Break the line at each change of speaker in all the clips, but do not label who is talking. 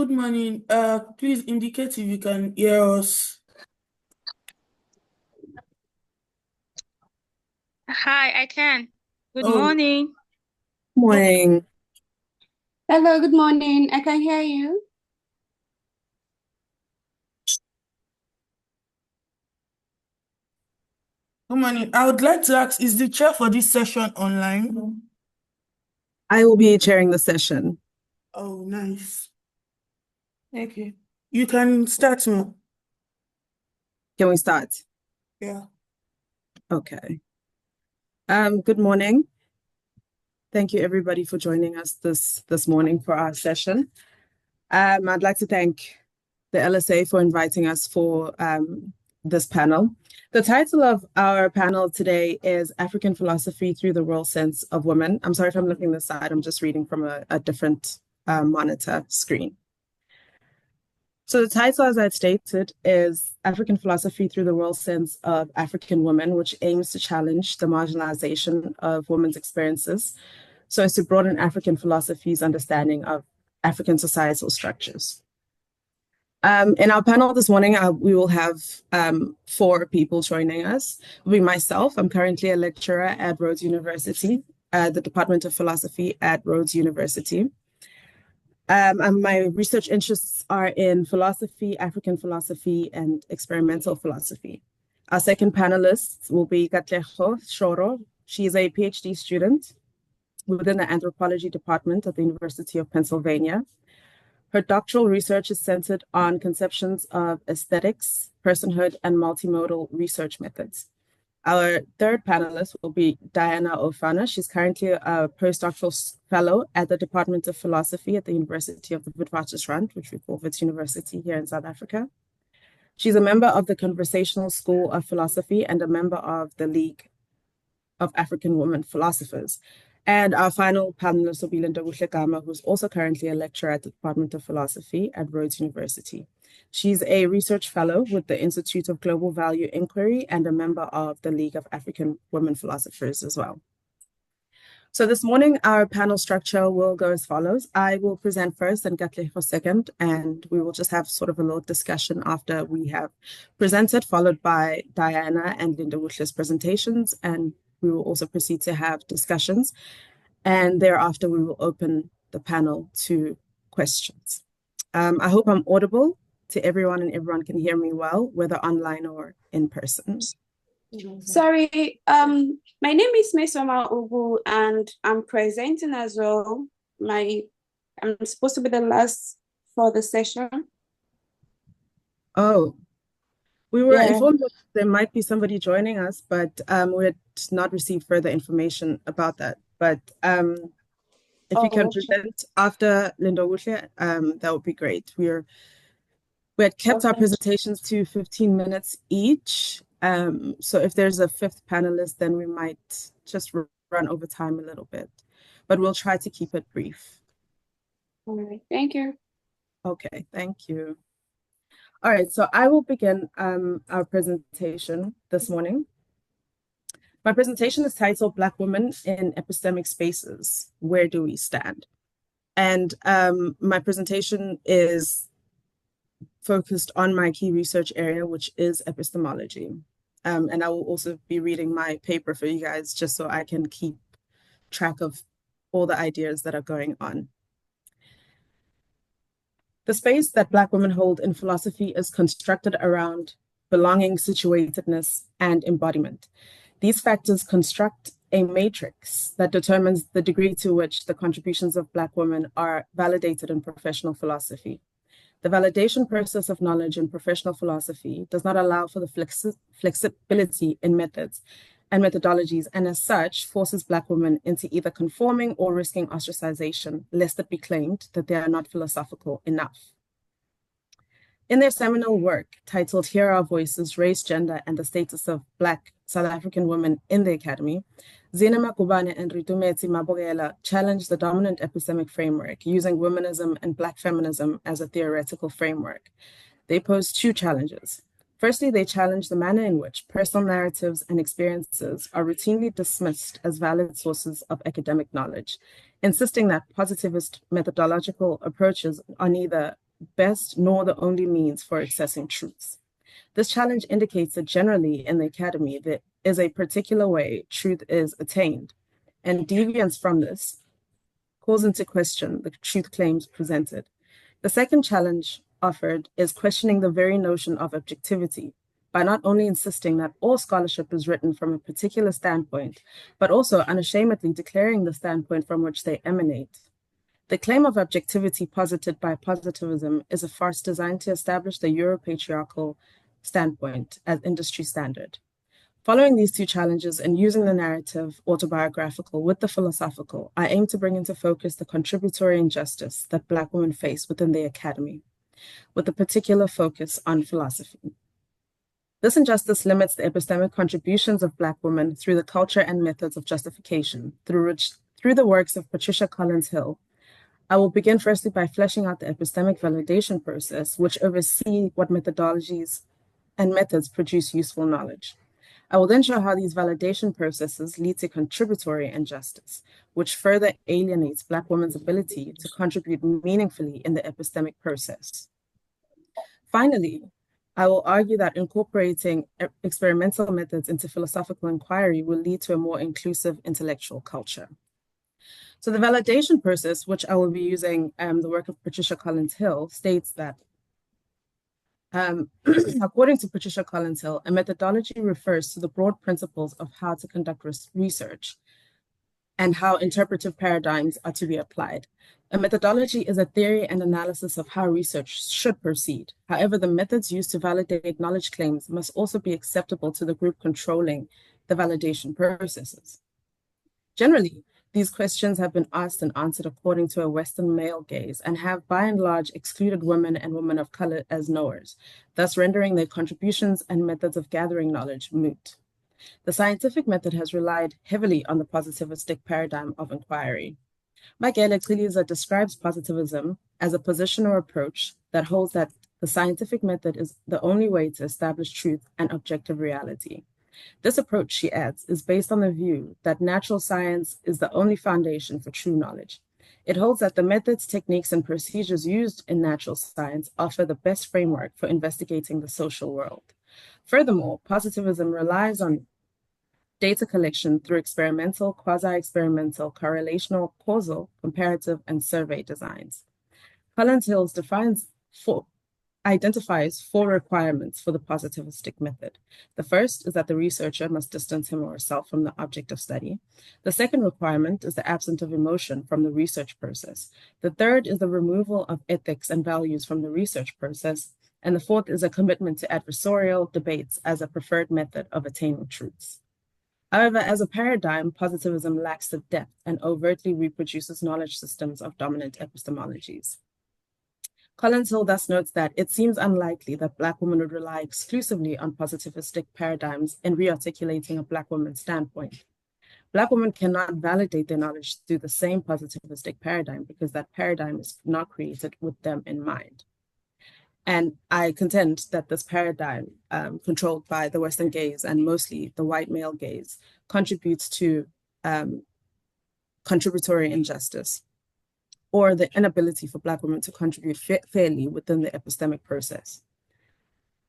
Good morning. Please indicate if you can hear us.
Hi, I can. Good
Oh,
morning.
okay.
Morning.
Hello, good morning. I can hear you.
Good morning. I would like to ask, is the chair for this session online?
I will be chairing the session.
Oh, nice. Okay. You can start now.
Can we start?
Yeah.
Okay. Good morning. Thank you everybody for joining us this morning for our session. I'd like to thank the LSA for inviting us for this panel. The title of our panel today is African Philosophy Through the World Sense of Women. I'm sorry if I'm looking this side, I'm just reading from a different monitor screen. So the title, as I stated, is African Philosophy Through the World Sense of African Women, which aims to challenge the marginalization of women's experiences so as to broaden African philosophy's understanding of African societal structures. In our panel this morning, we will have 4 people joining us. It will be myself. I'm currently a lecturer at Rhodes University, the Department of Philosophy at Rhodes University. My research interests are in philosophy, African philosophy, and experimental philosophy. Our second panelist will be Katleho Shoro. She is a PhD student within the anthropology department at the University of Pennsylvania. Her doctoral research is centered on conceptions of aesthetics, personhood, and multimodal research methods. Our third panelist will be Diana Ofana. She's currently a postdoctoral fellow at the Department of Philosophy at the University of the Witwatersrand, which we call Wits University here in South Africa. She's a member of the Conversational School of Philosophy and a member of the League of African Women Philosophers. And our final panelist will be Linda Wuhlekama, who's also currently a lecturer at the Department of Philosophy at Rhodes University. She's a research fellow with the Institute of Global Value Inquiry and a member of the League of African Women Philosophers as well. So this morning, our panel structure will go as follows. I will present first and Katleho second, and we will just have sort of a little discussion after we have presented, followed by Diana and Linda Wuchler's presentations, and we will also proceed to have discussions. And thereafter, we will open the panel to questions. I hope I'm audible to everyone and everyone can hear me well, whether online or in person.
Sorry, my name is Mesoma Ugu and I'm presenting as well. I'm supposed to be the last for the session.
Oh, we were informed that there might be somebody joining us, but we had not received further information about that. But if you can present after Linda Wuhle, that would be great. We had kept our presentations to 15 minutes each. So if there's a 5th panelist, then we might just run over time a little bit, but we'll try to keep it brief.
All right, thank you.
Okay, thank you. All right, so I will begin our presentation this morning. My presentation is titled Black Women in Epistemic Spaces, Where Do We Stand? And my presentation is focused on my key research area, which is epistemology. And I will also be reading my paper for you guys just so I can keep track of all the ideas that are going on. The space that Black women hold in philosophy is constructed around belonging, situatedness, and embodiment. These factors construct a matrix that determines the degree to which the contributions of Black women are validated in professional philosophy. The validation process of knowledge in professional philosophy does not allow for the flexibility in methods and methodologies, and as such, forces Black women into either conforming or risking ostracization, lest it be claimed that they are not philosophical enough. In their seminal work titled Here Are Voices, Race, Gender, and the Status of Black South African Women in the Academy, Zina Makubane and Ritumeti Mabogela challenged the dominant epistemic framework using womanism and Black feminism as a theoretical framework. They posed 2 challenges. Firstly, they challenged the manner in which personal narratives and experiences are routinely dismissed as valid sources of academic knowledge, insisting that positivist methodological approaches are neither best nor the only means for accessing truths. This challenge indicates that generally in the academy, there is a particular way truth is attained, and deviance from this calls into question the truth claims presented. The second challenge offered is questioning the very notion of objectivity by not only insisting that all scholarship is written from a particular standpoint, but also unashamedly declaring the standpoint from which they emanate. The claim of objectivity posited by positivism is a farce designed to establish the Euro-patriarchal standpoint as industry standard. Following these two challenges and using the narrative autobiographical with the philosophical, I aim to bring into focus the contributory injustice that Black women face within the academy, with a particular focus on philosophy. This injustice limits the epistemic contributions of Black women through the culture and methods of justification, through the works of Patricia Collins Hill. I will begin firstly by fleshing out the epistemic validation process, which oversee what methodologies and methods produce useful knowledge. I will then show how these validation processes lead to contributory injustice, which further alienates Black women's ability to contribute meaningfully in the epistemic process. Finally, I will argue that incorporating experimental methods into philosophical inquiry will lead to a more inclusive intellectual culture. So the validation process, which I will be using the work of Patricia Collins Hill, states that according to Patricia Collins Hill, a methodology refers to the broad principles of how to conduct research and how interpretive paradigms are to be applied. A methodology is a theory and analysis of how research should proceed. However, the methods used to validate knowledge claims must also be acceptable to the group controlling the validation processes. Generally, these questions have been asked and answered according to a Western male gaze and have by and large excluded women and women of color as knowers, thus rendering their contributions and methods of gathering knowledge moot. The scientific method has relied heavily on the positivistic paradigm of inquiry. Michaela Chiliza describes positivism as a position or approach that holds that the scientific method is the only way to establish truth and objective reality. This approach, she adds, is based on the view that natural science is the only foundation for true knowledge. It holds that the methods, techniques, and procedures used in natural science offer the best framework for investigating the social world. Furthermore, positivism relies on data collection through experimental, quasi-experimental, correlational, causal, comparative, and survey designs. Collins Hill identifies four requirements for the positivistic method. The first is that the researcher must distance him or herself from the object of study. The second requirement is the absence of emotion from the research process. The third is the removal of ethics and values from the research process. And the fourth is a commitment to adversarial debates as a preferred method of attaining truths. However, as a paradigm, positivism lacks the depth and overtly reproduces knowledge systems of dominant epistemologies. Collins Hill thus notes that it seems unlikely that Black women would rely exclusively on positivistic paradigms in rearticulating a Black woman's standpoint. Black women cannot validate their knowledge through the same positivistic paradigm because that paradigm is not created with them in mind. And I contend that this paradigm, controlled by the Western gaze and mostly the white male gaze, contributes to contributory injustice, or the inability for Black women to contribute fairly within the epistemic process.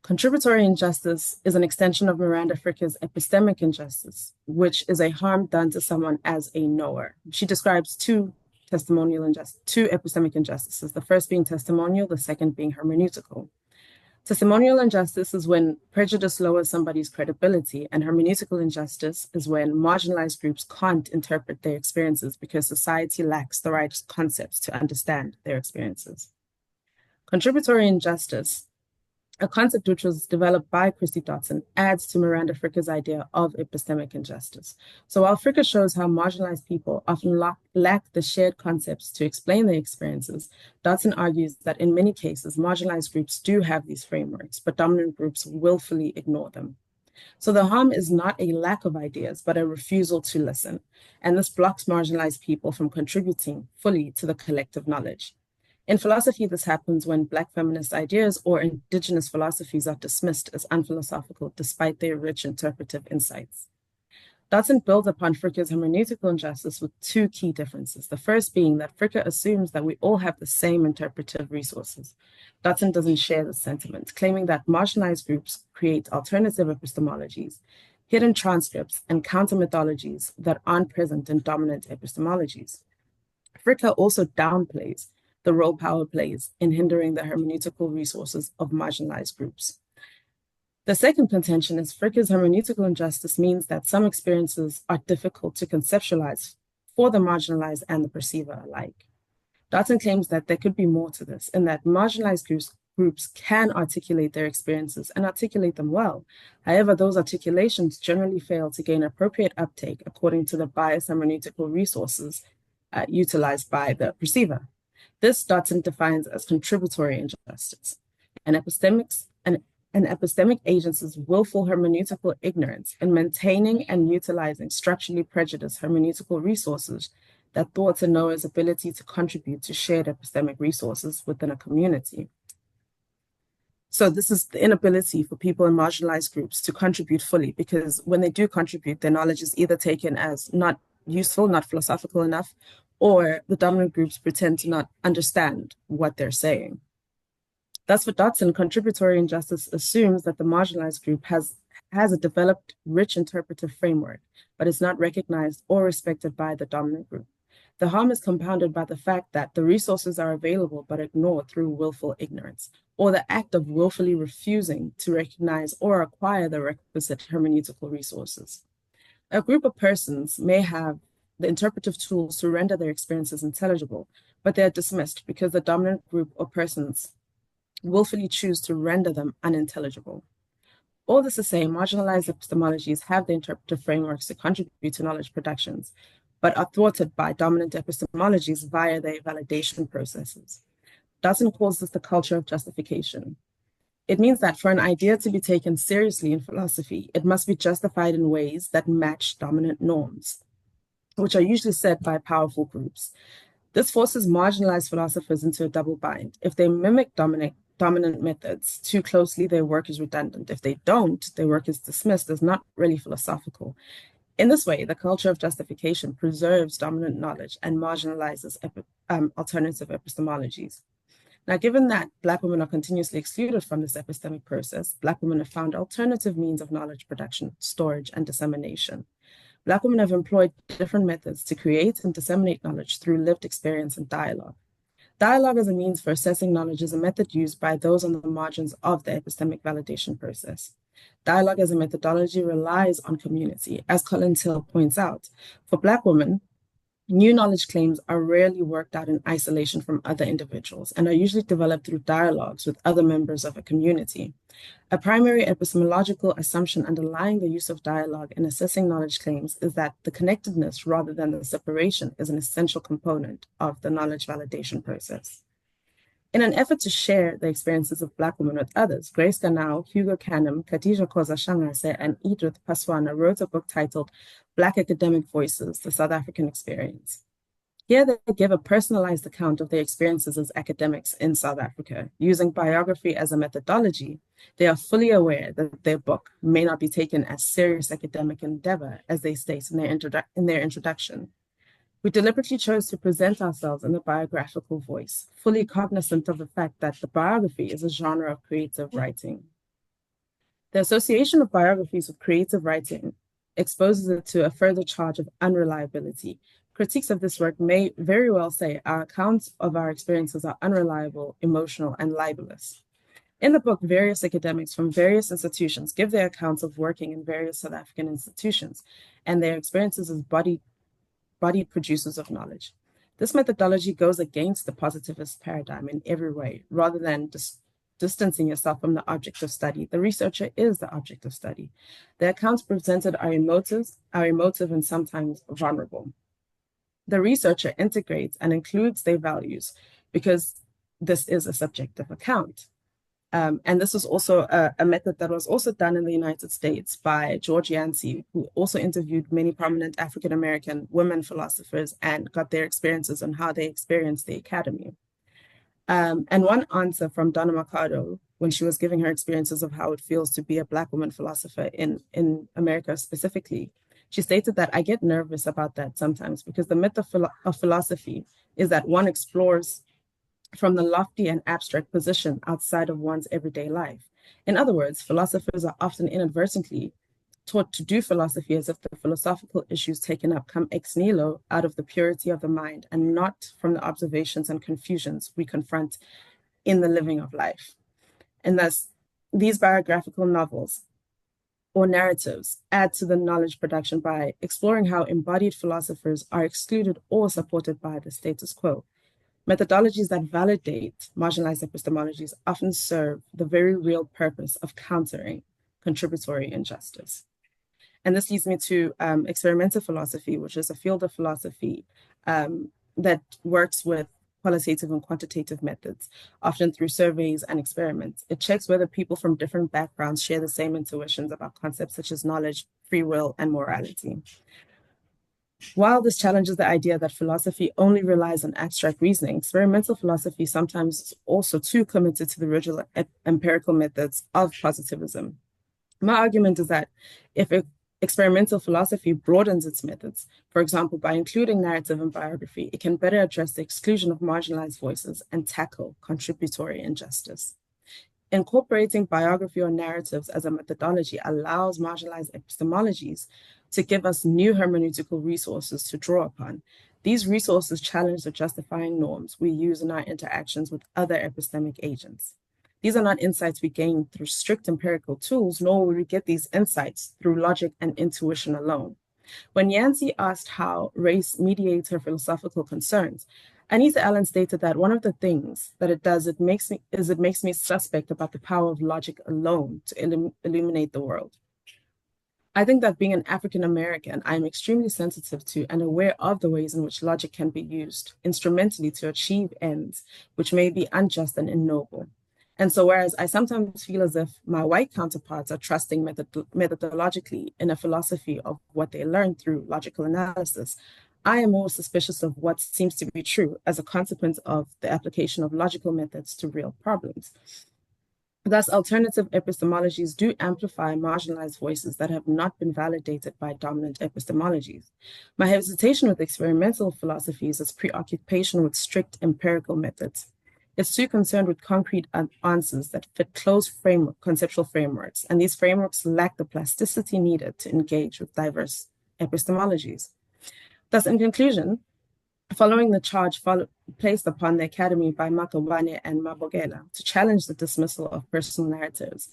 Contributory injustice is an extension of Miranda Fricke's epistemic injustice, which is a harm done to someone as a knower. She describes two epistemic injustices, the first being testimonial, the second being hermeneutical. Testimonial injustice is when prejudice lowers somebody's credibility, and hermeneutical injustice is when marginalized groups can't interpret their experiences because society lacks the right concepts to understand their experiences. Contributory injustice, a concept which was developed by Christy Dotson, adds to Miranda Fricke's idea of epistemic injustice. So while Fricke shows how marginalized people often lack the shared concepts to explain their experiences, Dotson argues that in many cases, marginalized groups do have these frameworks, but dominant groups willfully ignore them. So the harm is not a lack of ideas, but a refusal to listen. And this blocks marginalized people from contributing fully to the collective knowledge. In philosophy, this happens when Black feminist ideas or indigenous philosophies are dismissed as unphilosophical despite their rich interpretive insights. Dotson builds upon Fricke's hermeneutical injustice with two key differences. The first being that Fricker assumes that we all have the same interpretive resources. Dotson doesn't share this sentiment, claiming that marginalized groups create alternative epistemologies, hidden transcripts, and counter-methodologies that aren't present in dominant epistemologies. Fricker also downplays the role power plays in hindering the hermeneutical resources of marginalized groups. The second contention is Fricker's hermeneutical injustice means that some experiences are difficult to conceptualize for the marginalized and the perceiver alike. Dotson claims that there could be more to this, in that marginalized groups can articulate their experiences and articulate them well. However, those articulations generally fail to gain appropriate uptake according to the biased hermeneutical resources utilized by the perceiver. This Dotson defines as contributory injustice. An epistemic agency's willful hermeneutical ignorance in maintaining and utilizing structurally prejudiced hermeneutical resources that thwarts a knower's ability to contribute to shared epistemic resources within a community. So this is the inability for people in marginalized groups to contribute fully, because when they do contribute, their knowledge is either taken as not useful, not philosophical enough, or the dominant groups pretend to not understand what they're saying. Thus, for Dotson, contributory injustice assumes that the marginalized group has a developed, rich interpretive framework, but is not recognized or respected by the dominant group. The harm is compounded by the fact that the resources are available but ignored through willful ignorance, or the act of willfully refusing to recognize or acquire the requisite hermeneutical resources. A group of persons may have the interpretive tools to render their experiences intelligible, but they are dismissed because the dominant group or persons willfully choose to render them unintelligible. All this to say, marginalized epistemologies have the interpretive frameworks to contribute to knowledge productions, but are thwarted by dominant epistemologies via their validation processes. Dotson calls this the culture of justification. It means that for an idea to be taken seriously in philosophy, it must be justified in ways that match dominant norms, which are usually set by powerful groups. This forces marginalized philosophers into a double bind. If they mimic dominant methods too closely, their work is redundant. If they don't, their work is dismissed as not really philosophical. In this way, the culture of justification preserves dominant knowledge and marginalizes alternative epistemologies. Now, given that Black women are continuously excluded from this epistemic process, Black women have found alternative means of knowledge production, storage, and dissemination. Black women have employed different methods to create and disseminate knowledge through lived experience and dialogue. Dialogue as a means for assessing knowledge is a method used by those on the margins of the epistemic validation process. Dialogue as a methodology relies on community. As Colin Till points out, for Black women, new knowledge claims are rarely worked out in isolation from other individuals and are usually developed through dialogues with other members of a community. A primary epistemological assumption underlying the use of dialogue in assessing knowledge claims is that the connectedness rather than the separation is an essential component of the knowledge validation process. In an effort to share the experiences of Black women with others, Grace Ganao, Hugo Canham, Khadija Khoza Shangase, and Edith Paswana wrote a book titled Black Academic Voices, The South African Experience. Here they give a personalized account of their experiences as academics in South Africa. Using biography as a methodology, they are fully aware that their book may not be taken as serious academic endeavor as they state in their introduction. We deliberately chose to present ourselves in a biographical voice, fully cognizant of the fact that the biography is a genre of creative writing. The association of biographies with creative writing exposes it to a further charge of unreliability. Critiques of this work may very well say our accounts of our experiences are unreliable, emotional, and libelous. In the book, various academics from various institutions give their accounts of working in various South African institutions and their experiences as bodied producers of knowledge. This methodology goes against the positivist paradigm in every way. Rather than distancing yourself from the object of study, the researcher is the object of study. The accounts presented are emotive and sometimes vulnerable. The researcher integrates and includes their values because this is a subjective account. And this was also a method that was also done in the United States by George Yancey, who also interviewed many prominent African-American women philosophers and got their experiences on how they experienced the academy. And one answer from Donna Mercado, when she was giving her experiences of how it feels to be a Black woman philosopher in America specifically, She stated that I get nervous about that sometimes because the myth of philosophy is that one explores from the lofty and abstract position outside of one's everyday life. In other words, philosophers are often inadvertently taught to do philosophy as if the philosophical issues taken up come ex nihilo out of the purity of the mind and not from the observations and confusions we confront in the living of life. And thus, these biographical novels or narratives add to the knowledge production by exploring how embodied philosophers are excluded or supported by the status quo. Methodologies that validate marginalized epistemologies often serve the very real purpose of countering contributory injustice. And this leads me to experimental philosophy, which is a field of philosophy that works with qualitative and quantitative methods, often through surveys and experiments. It checks whether people from different backgrounds share the same intuitions about concepts such as knowledge, free will, and morality. While this challenges the idea that philosophy only relies on abstract reasoning, experimental philosophy sometimes is also too committed to the rigid empirical methods of positivism. My argument is that if experimental philosophy broadens its methods, for example, by including narrative and biography, it can better address the exclusion of marginalized voices and tackle contributory injustice. Incorporating biography or narratives as a methodology allows marginalized epistemologies to give us new hermeneutical resources to draw upon. These resources challenge the justifying norms we use in our interactions with other epistemic agents. These are not insights we gain through strict empirical tools, nor will we get these insights through logic and intuition alone. When Yancy asked how race mediates her philosophical concerns, Anita Allen stated that one of the things that it does, it makes me suspect about the power of logic alone to illuminate the world. I think that being an African American, I am extremely sensitive to and aware of the ways in which logic can be used instrumentally to achieve ends which may be unjust and ignoble. And so whereas I sometimes feel as if my white counterparts are trusting methodologically in a philosophy of what they learned through logical analysis, I am more suspicious of what seems to be true as a consequence of the application of logical methods to real problems. Thus, alternative epistemologies do amplify marginalized voices that have not been validated by dominant epistemologies. My hesitation with experimental philosophies is preoccupation with strict empirical methods. It's too concerned with concrete answers that fit closed conceptual frameworks, and these frameworks lack the plasticity needed to engage with diverse epistemologies. Thus, in conclusion, following the charge placed upon the Academy by Makabane and Mabogela to challenge the dismissal of personal narratives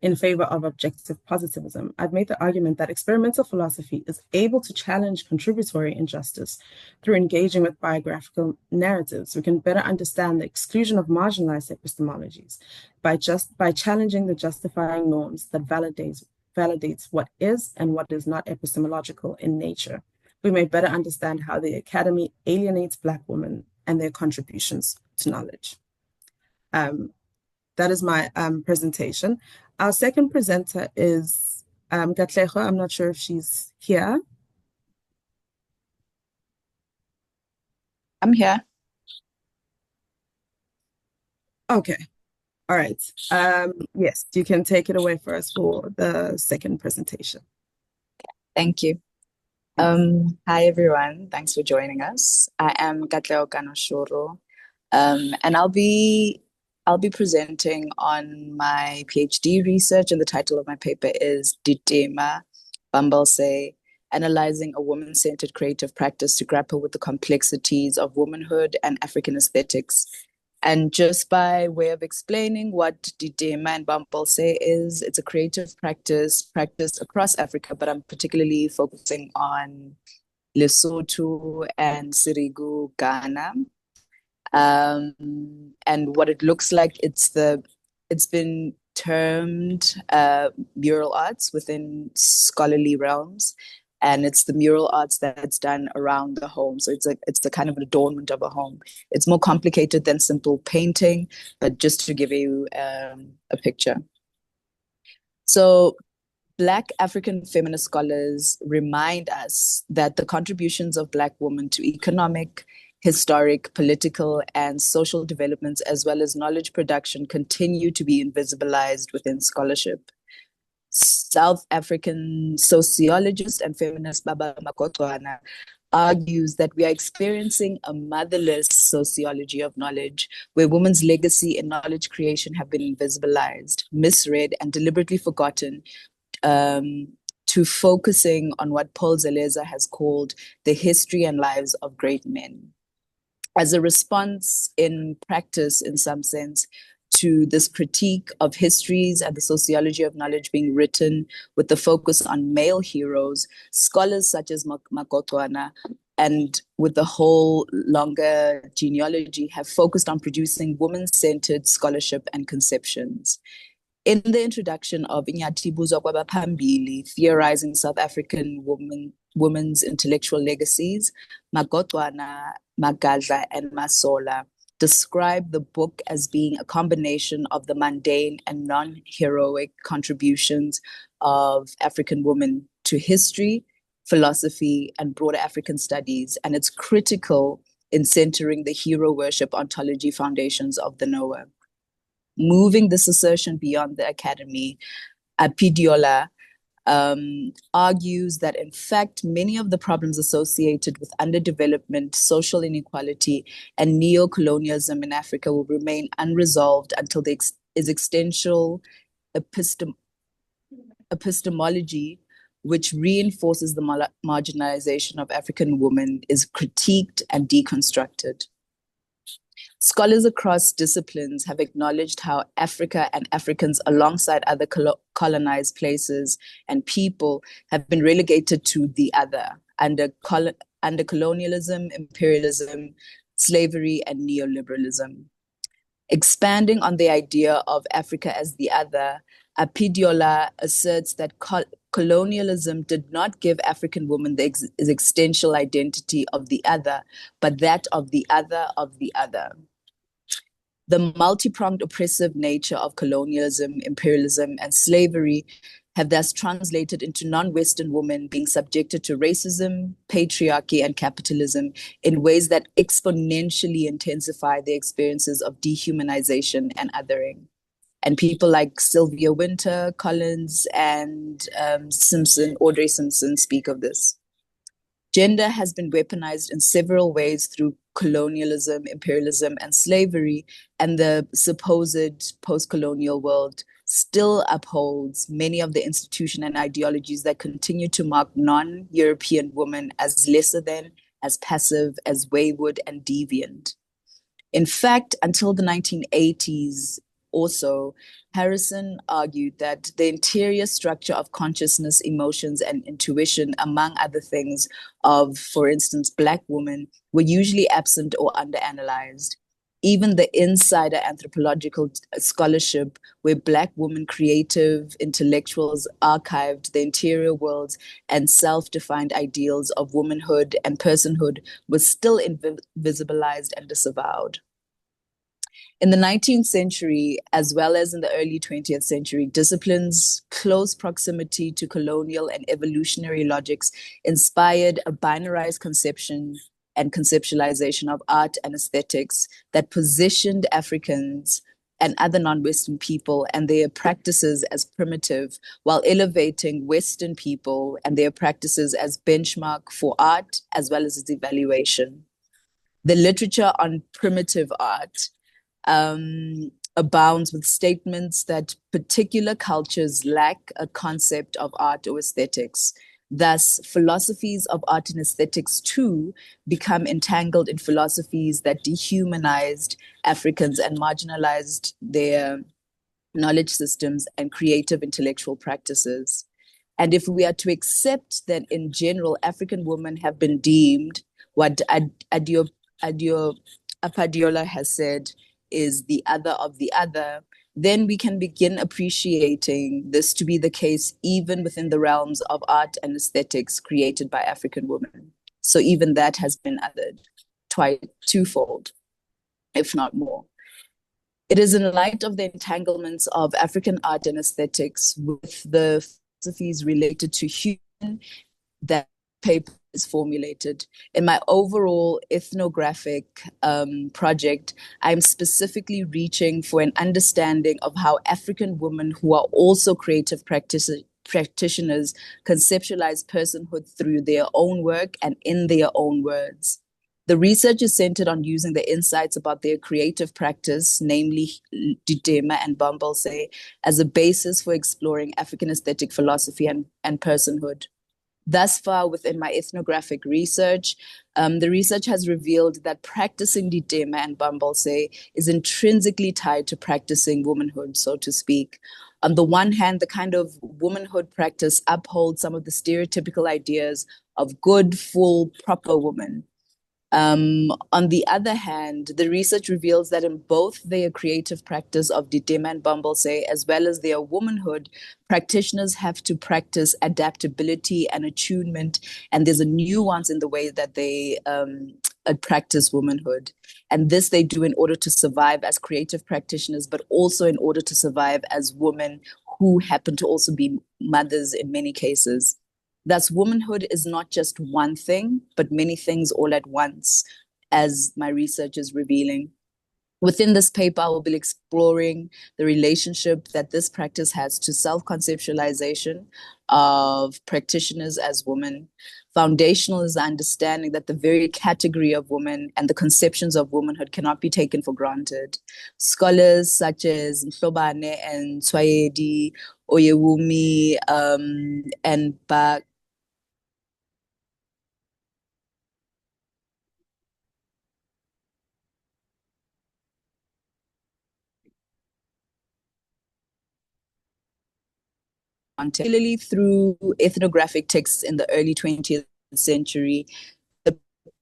in favor of objective positivism, I've made the argument that experimental philosophy is able to challenge contributory injustice through engaging with biographical narratives. We can better understand the exclusion of marginalized epistemologies by challenging the justifying norms that validates what is and what is not epistemological in nature. We may better understand how the Academy alienates Black women and their contributions to knowledge. That is my presentation. Our second presenter is Katlego. I'm not sure if she's here.
I'm here.
Okay. All right. Yes, you can take it away for us for the second presentation.
Thank you. Hi everyone, thanks for joining us. I am Katlego Kanoshoro, and I'll be presenting on my PhD research, and the title of my paper is Ditema Bambelse, Analyzing a Woman-Centered Creative Practice to Grapple with the Complexities of Womanhood and African Aesthetics. And just by way of explaining what Ditema and Bambelse is, it's a creative practice practiced across Africa, but I'm particularly focusing on Lesotho and Sirigu, Ghana. And what it looks like, it's been termed mural arts within scholarly realms. And it's the mural arts that's done around the home. So it's the kind of adornment of a home. It's more complicated than simple painting, but just to give you a picture. So Black African feminist scholars remind us that the contributions of Black women to economic, historic, political, and social developments, as well as knowledge production, continue to be invisibilized within scholarship. South African sociologist and feminist Baba Makotwana argues that we are experiencing a motherless sociology of knowledge, where women's legacy and knowledge creation have been invisibilized, misread, and deliberately forgotten, to focusing on what Paul Zeleza has called the history and lives of great men. As a response in practice, in some sense, to this critique of histories and the sociology of knowledge being written with the focus on male heroes, scholars such as Makotwana and with the whole longer genealogy have focused on producing women-centered scholarship and conceptions. In the introduction of Inyathi Buzokwaba Phambili, Theorizing South African Women's Intellectual Legacies, Magotwana, Magadla, and Masola describe the book as being a combination of the mundane and non-heroic contributions of African women to history, philosophy, and broader African studies, and it's critical in centering the hero worship ontology foundations of the Noah. Moving this assertion beyond the academy, Apidiola argues that, in fact, many of the problems associated with underdevelopment, social inequality, and neo-colonialism in Africa will remain unresolved until the existential epistemology, which reinforces the marginalization of African women, is critiqued and deconstructed. Scholars across disciplines have acknowledged how Africa and Africans, alongside other colonized places and people, have been relegated to the other under colonialism, imperialism, slavery, and neoliberalism. Expanding on the idea of Africa as the other, Apidiola asserts that colonialism did not give African women the existential identity of the other, but that of the other of the other. The multi-pronged oppressive nature of colonialism, imperialism, and slavery have thus translated into non-Western women being subjected to racism, patriarchy, and capitalism in ways that exponentially intensify their experiences of dehumanization and othering. And people like Sylvia Wynter, Collins, and Audrey Simpson speak of this. Gender has been weaponized in several ways through colonialism, imperialism, and slavery, and the supposed post-colonial world still upholds many of the institutions and ideologies that continue to mark non-European women as lesser than, as passive, as wayward, and deviant. In fact, until the 1980s, also, Harrison argued that the interior structure of consciousness, emotions, and intuition, among other things, of, for instance, Black women, were usually absent or underanalyzed. Even the insider anthropological scholarship, where Black women creative intellectuals archived the interior worlds and self-defined ideals of womanhood and personhood, was still invisibilized and disavowed. In the 19th century, as well as in the early 20th century, disciplines' close proximity to colonial and evolutionary logics inspired a binarized conception and conceptualization of art and aesthetics that positioned Africans and other non-Western people and their practices as primitive, while elevating Western people and their practices as benchmark for art as well as its evaluation. The literature on primitive art abounds with statements that particular cultures lack a concept of art or aesthetics. Thus, philosophies of art and aesthetics too become entangled in philosophies that dehumanized Africans and marginalized their knowledge systems and creative intellectual practices. And if we are to accept that in general, African women have been deemed what Apadiola has said is the other of the other, then we can begin appreciating this to be the case even within the realms of art and aesthetics created by African women. So even that has been othered twofold, if not more. It is in light of the entanglements of African art and aesthetics with the philosophies related to human that paper is formulated. In my overall ethnographic project, I'm specifically reaching for an understanding of how African women who are also creative practitioners conceptualize personhood through their own work and in their own words. The research is centered on using the insights about their creative practice, namely Ditema and Bambalse, as a basis for exploring African aesthetic philosophy and personhood. Thus far, within my ethnographic research, the research has revealed that practicing Ditema and Bambalse is intrinsically tied to practicing womanhood, so to speak. On the one hand, the kind of womanhood practice upholds some of the stereotypical ideas of good, full, proper woman. On the other hand, the research reveals that in both their creative practice of Ditema and Bambalse, as well as their womanhood, practitioners have to practice adaptability and attunement, and there's a nuance in the way that they practice womanhood. And this they do in order to survive as creative practitioners, but also in order to survive as women who happen to also be mothers in many cases. Thus, womanhood is not just one thing, but many things all at once, as my research is revealing. Within this paper, I will be exploring the relationship that this practice has to self-conceptualization of practitioners as women. Foundational is the understanding that the very category of woman and the conceptions of womanhood cannot be taken for granted. Scholars such as Mhlobane and Tswayedi, Oyewumi, and Bak particularly through ethnographic texts in the early 20th century, the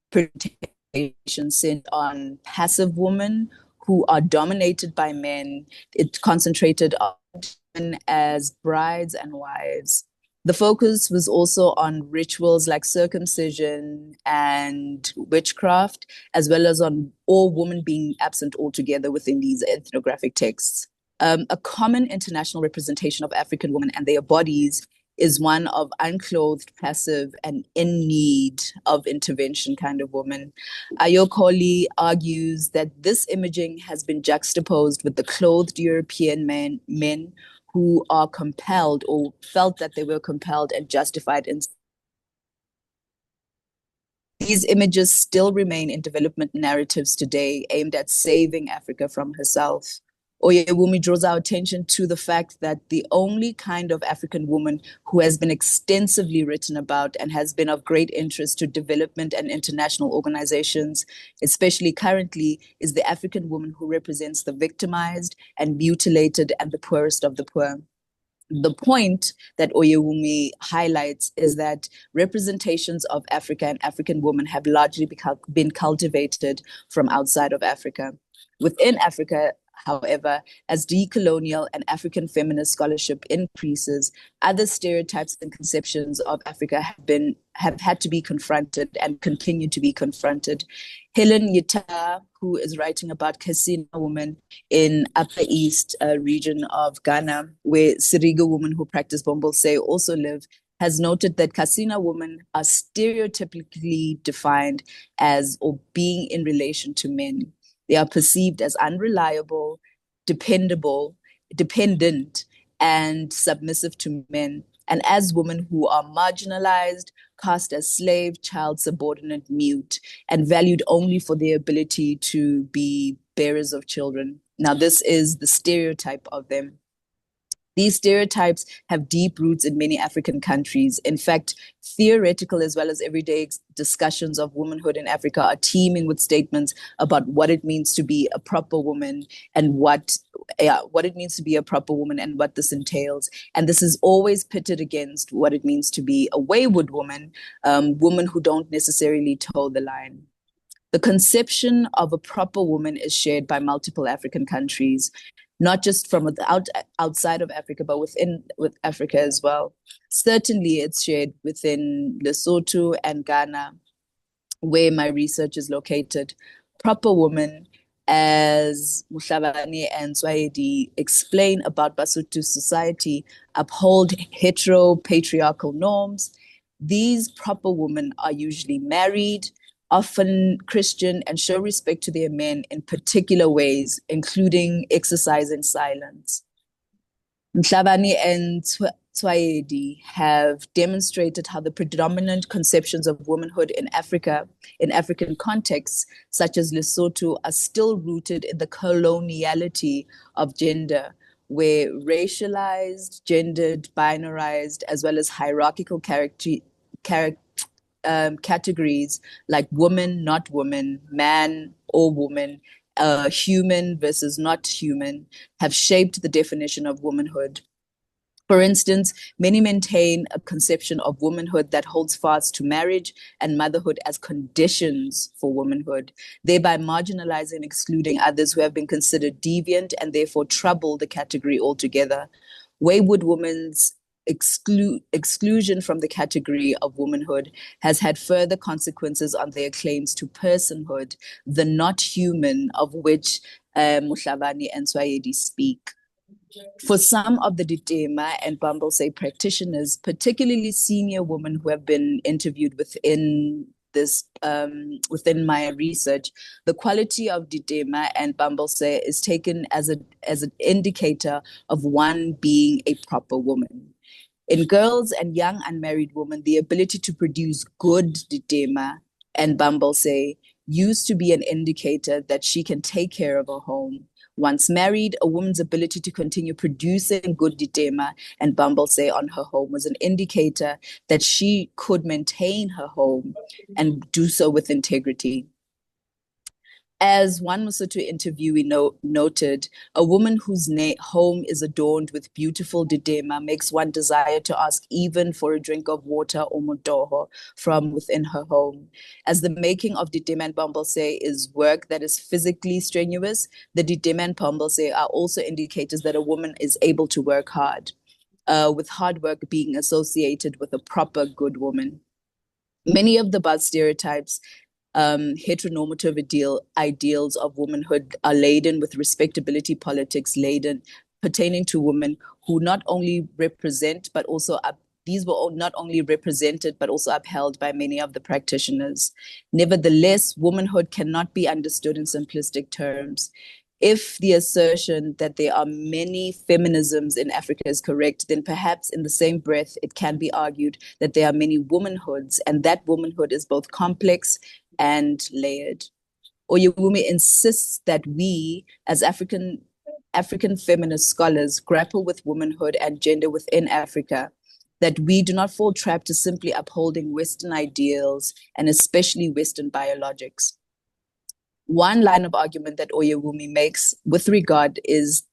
presentation centered on passive women who are dominated by men. It concentrated on women as brides and wives. The focus was also on rituals like circumcision and witchcraft, as well as on all women being absent altogether within these ethnographic texts. A common international representation of African women and their bodies is one of unclothed, passive, and in need of intervention kind of woman. Ayokoli argues that this imaging has been juxtaposed with the clothed European men who are compelled or felt that they were compelled and justified in. These images still remain in development narratives today aimed at saving Africa from herself. Oyewumi draws our attention to the fact that the only kind of African woman who has been extensively written about and has been of great interest to development and international organizations, especially currently, is the African woman who represents the victimized and mutilated and the poorest of the poor. The point that Oyewumi highlights is that representations of Africa and African women have largely been cultivated from outside of Africa. Within Africa, however, as decolonial and African feminist scholarship increases, other stereotypes and conceptions of Africa have had to be confronted and continue to be confronted. Helen Yita, who is writing about Kasina women in Upper East region of Ghana, where Siriga women who practice Bombose also live, has noted that Kasina women are stereotypically defined as or being in relation to men. They are perceived as unreliable, dependent, and submissive to men, and as women who are marginalized, cast as slave, child subordinate, mute, and valued only for their ability to be bearers of children. Now, this is the stereotype of them. These stereotypes have deep roots in many African countries. In fact, theoretical as well as everyday discussions of womanhood in Africa are teeming with statements about what it means to be a proper woman and what it means to be a proper woman and what this entails. And this is always pitted against what it means to be a wayward woman, women who don't necessarily toe the line. The conception of a proper woman is shared by multiple African countries, not just from outside of Africa, but with Africa as well. Certainly, it's shared within Lesotho and Ghana, where my research is located. Proper woman, as Mhlabane and Tswayedi explain about Basotho society, uphold heteropatriarchal norms. These proper women are usually married, often Christian, and show respect to their men in particular ways, including exercise in silence. Mhlabane and Tswaedi have demonstrated how the predominant conceptions of womanhood in Africa, in African contexts, such as Lesotho, are still rooted in the coloniality of gender, where racialized, gendered, binarized, as well as hierarchical categories like woman, not woman, man or woman, human versus not human, have shaped the definition of womanhood. For instance, many maintain a conception of womanhood that holds fast to marriage and motherhood as conditions for womanhood, thereby marginalizing and excluding others who have been considered deviant and therefore trouble the category altogether. Wayward women's exclusion from the category of womanhood has had further consequences on their claims to personhood, the not human of which Mhlabane and Tswaedi speak. For some of the Ditema and Bumblesay practitioners, particularly senior women who have been interviewed within this within my research, the quality of Ditema and Bumblesay is taken as an indicator of one being a proper woman. In girls and young unmarried women, the ability to produce good Ditema and Bumblesay used to be an indicator that she can take care of her home. Once married, a woman's ability to continue producing good Ditema and Bumblesay on her home was an indicator that she could maintain her home and do so with integrity. As one Lesotho interviewee noted, a woman whose home is adorned with beautiful Ditema makes one desire to ask even for a drink of water or motoho from within her home. As the making of Ditema and Bumblesay is work that is physically strenuous, the Ditema and Bumblesay are also indicators that a woman is able to work hard, with hard work being associated with a proper good woman. Many of the bad stereotypes heteronormative ideals of womanhood are laden with respectability politics pertaining to women who not only represent but also these were not only represented but also upheld by many of the practitioners. Nevertheless, womanhood cannot be understood in simplistic terms. If the assertion that there are many feminisms in Africa is correct, then perhaps in the same breath, it can be argued that there are many womanhoods, and that womanhood is both complex and layered. Oyewumi insists that we, as African feminist scholars, grapple with womanhood and gender within Africa, that we do not fall trapped to simply upholding Western ideals and especially Western biologics. One line of argument that Oyewumi makes with regard is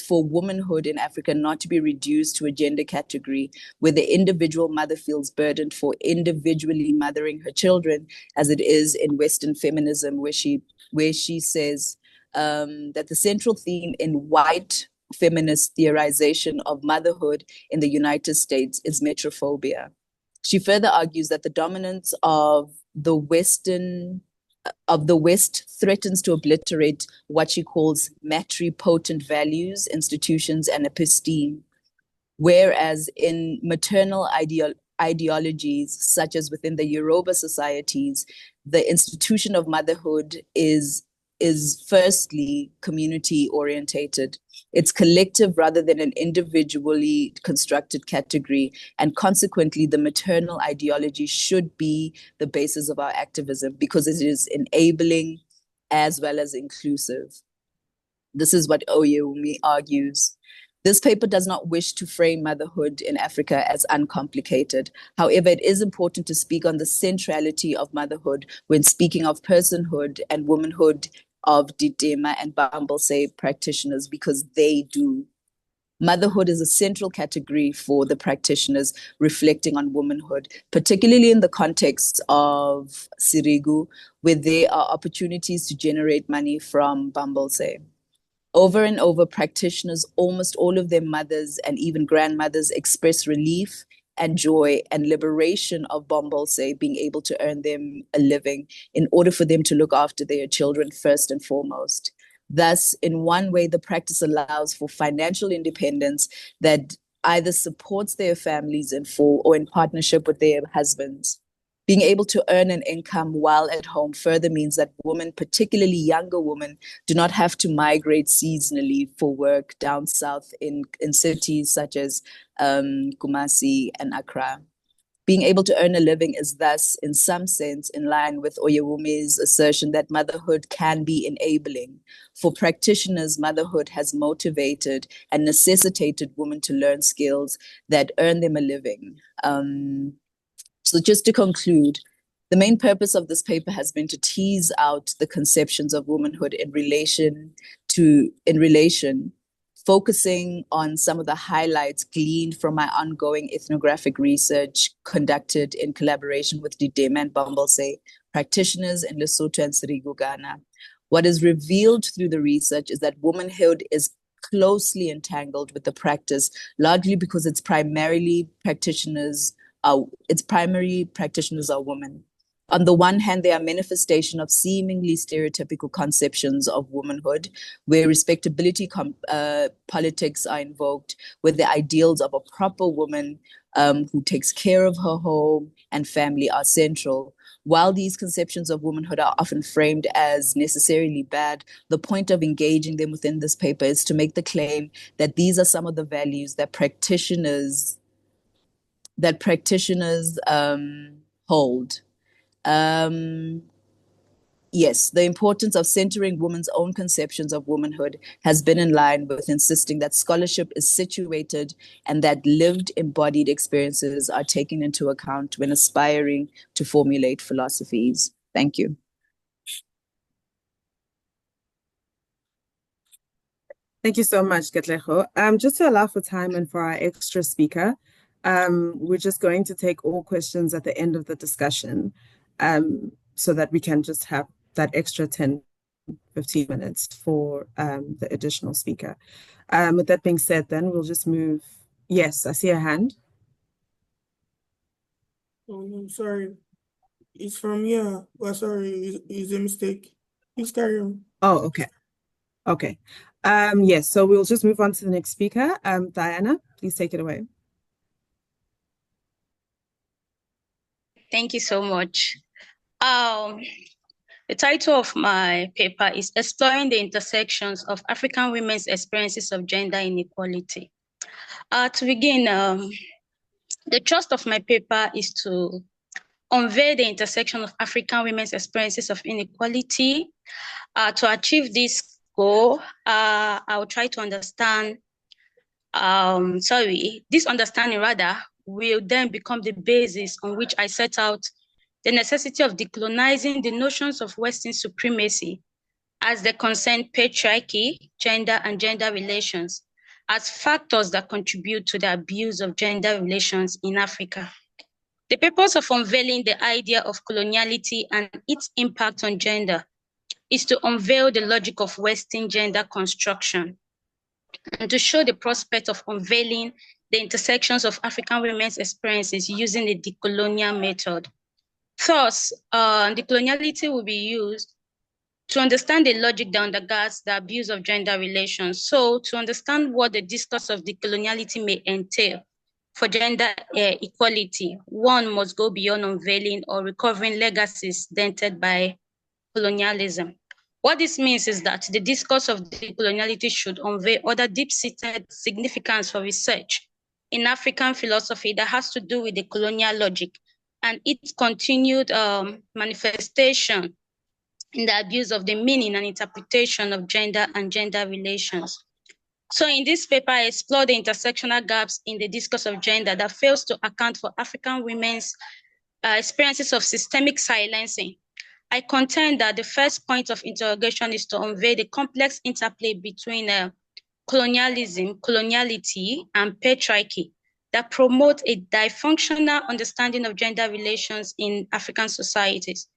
for womanhood in Africa not to be reduced to a gender category where the individual mother feels burdened for individually mothering her children, as it is in Western feminism, where she says that the central theme in white feminist theorization of motherhood in the United States is metrophobia. She further argues that the dominance of the West threatens to obliterate what she calls matripotent values, institutions, and episteme. Whereas in maternal ideologies, such as within the Yoruba societies, the institution of motherhood is firstly community orientated. It's collective rather than an individually constructed category, and consequently the maternal ideology should be the basis of our activism because it is enabling as well as inclusive. This is what Oyewumi argues. This paper does not wish to frame motherhood in Africa as uncomplicated. However, it is important to speak on the centrality of motherhood when speaking of personhood and womanhood of Ditema and Bumblesay practitioners, because they do. Motherhood is a central category for the practitioners reflecting on womanhood, particularly in the context of Sirigu, where there are opportunities to generate money from Bumblesay. Over and over, practitioners, almost all of their mothers and even grandmothers, express relief and joy and liberation of Bumblesay being able to earn them a living in order for them to look after their children first and foremost. Thus, in one way, the practice allows for financial independence that either supports their families in full or in partnership with their husbands. Being able to earn an income while at home further means that women, particularly younger women, do not have to migrate seasonally for work down south in cities such as Kumasi and Accra. Being able to earn a living is thus, in some sense, in line with Oyewumi's assertion that motherhood can be enabling. For practitioners, motherhood has motivated and necessitated women to learn skills that earn them a living. So just to conclude, the main purpose of this paper has been to tease out the conceptions of womanhood in relation, focusing on some of the highlights gleaned from my ongoing ethnographic research conducted in collaboration with Didema and Bambalse practitioners in Lesotho and Srigu, Ghana. What is revealed through the research is that womanhood is closely entangled with the practice, largely because its primary practitioners are women. On the one hand, they are manifestation of seemingly stereotypical conceptions of womanhood, where respectability politics are invoked, where the ideals of a proper woman who takes care of her home and family are central. While these conceptions of womanhood are often framed as necessarily bad, the point of engaging them within this paper is to make the claim that these are some of the values that practitioners hold. Yes, the importance of centering women's own conceptions of womanhood has been in line with insisting that scholarship is situated and that lived embodied experiences are taken into account when aspiring to formulate philosophies. Thank you.
Thank you so much, Katlego. Just to allow for time and for our extra speaker, we're just going to take all questions at the end of the discussion, so that we can just have that extra 10, 15 minutes for the additional speaker. With that being said, then we'll just move. Yes, I see a hand.
Oh, no, sorry. It's from here. Well, sorry, it's a mistake. Please carry on.
Oh, okay. Okay. Yes, so we'll just move on to the next speaker. Diana, please take it away.
Thank you so much. The title of my paper is Exploring the Intersections of African Women's Experiences of Gender Inequality. To begin, the thrust of my paper is to unveil the intersection of African women's experiences of inequality. To achieve this goal, I will try to understand, this understanding rather will then become the basis on which I set out the necessity of decolonizing the notions of Western supremacy as they concern patriarchy, gender, and gender relations as factors that contribute to the abuse of gender relations in Africa. The purpose of unveiling the idea of coloniality and its impact on gender is to unveil the logic of Western gender construction and to show the prospect of unveiling the intersections of African women's experiences using the decolonial method. Thus, decoloniality will be used to understand the logic that undergirds the abuse of gender relations. So to understand what the discourse of decoloniality may entail for gender equality, one must go beyond unveiling or recovering legacies dented by colonialism. What this means is that the discourse of decoloniality should unveil other deep-seated significance for research in African philosophy that has to do with the colonial logic and its continued manifestation in the abuse of the meaning and interpretation of gender and gender relations. So in this paper, I explore the intersectional gaps in the discourse of gender that fails to account for African women's experiences of systemic silencing. I contend that the first point of interrogation is to unveil the complex interplay between colonialism, coloniality, and patriarchy that promote a dysfunctional understanding of gender relations in African societies.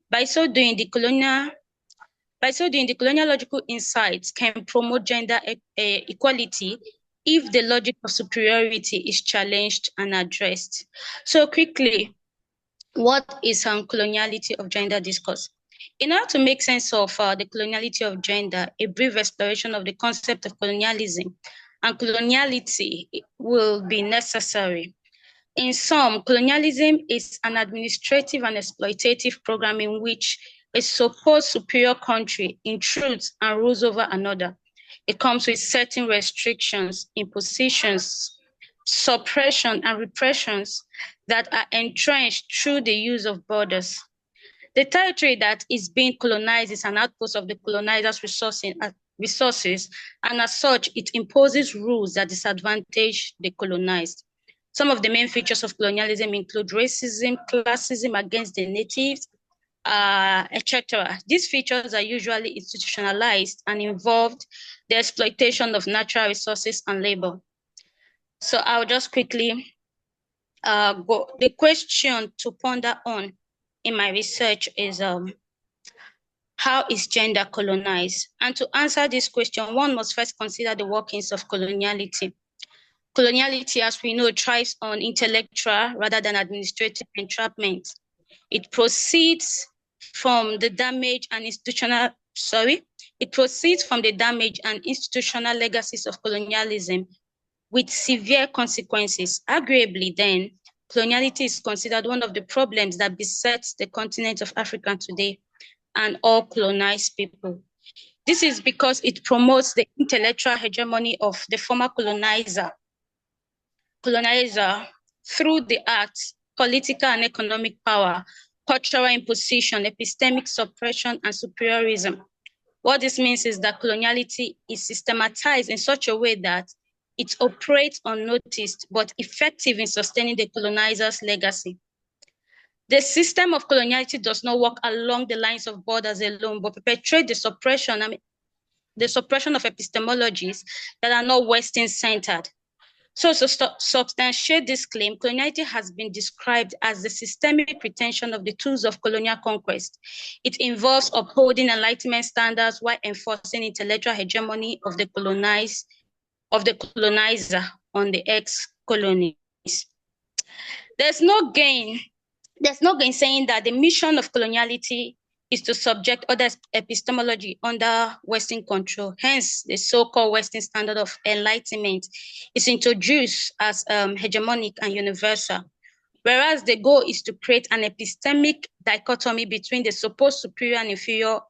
By so doing, the colonial-logical insights can promote gender equality if the logic of superiority is challenged and addressed. So quickly, what is coloniality of gender discourse? In order to make sense of the coloniality of gender, a brief exploration of the concept of colonialism and coloniality will be necessary. In sum, colonialism is an administrative and exploitative program in which a supposed superior country intrudes and rules over another. It comes with certain restrictions, impositions, suppression, and repressions that are entrenched through the use of borders. The territory that is being colonized is an outpost of the colonizers' resources, and as such, it imposes rules that disadvantage the colonized. Some of the main features of colonialism include racism, classism against the natives, etc. These features are usually institutionalized and involved the exploitation of natural resources and labor. So I'll just quickly go. The question to ponder on in my research is how is gender colonized? And to answer this question, one must first consider the workings of coloniality. Coloniality, as we know, thrives on intellectual rather than administrative entrapment. It proceeds from the damage and institutional legacies of colonialism with severe consequences. Arguably, then, coloniality is considered one of the problems that besets the continent of Africa today and all colonized people. This is because it promotes the intellectual hegemony of the former colonizer through the arts, political and economic power, cultural imposition, epistemic suppression, and superiorism. What this means is that coloniality is systematized in such a way that it operates unnoticed but effective in sustaining the colonizer's legacy. The system of coloniality does not work along the lines of borders alone, but perpetuates the suppression of epistemologies that are not Western-centered. So to substantiate this claim, coloniality has been described as the systemic retention of the tools of colonial conquest. It involves upholding Enlightenment standards while enforcing intellectual hegemony of the colonizer on the ex-colonies. There's no gainsaying that the mission of coloniality is to subject other epistemology under Western control. Hence, the so-called Western standard of enlightenment is introduced as hegemonic and universal, whereas the goal is to create an epistemic dichotomy between the supposed superior and inferior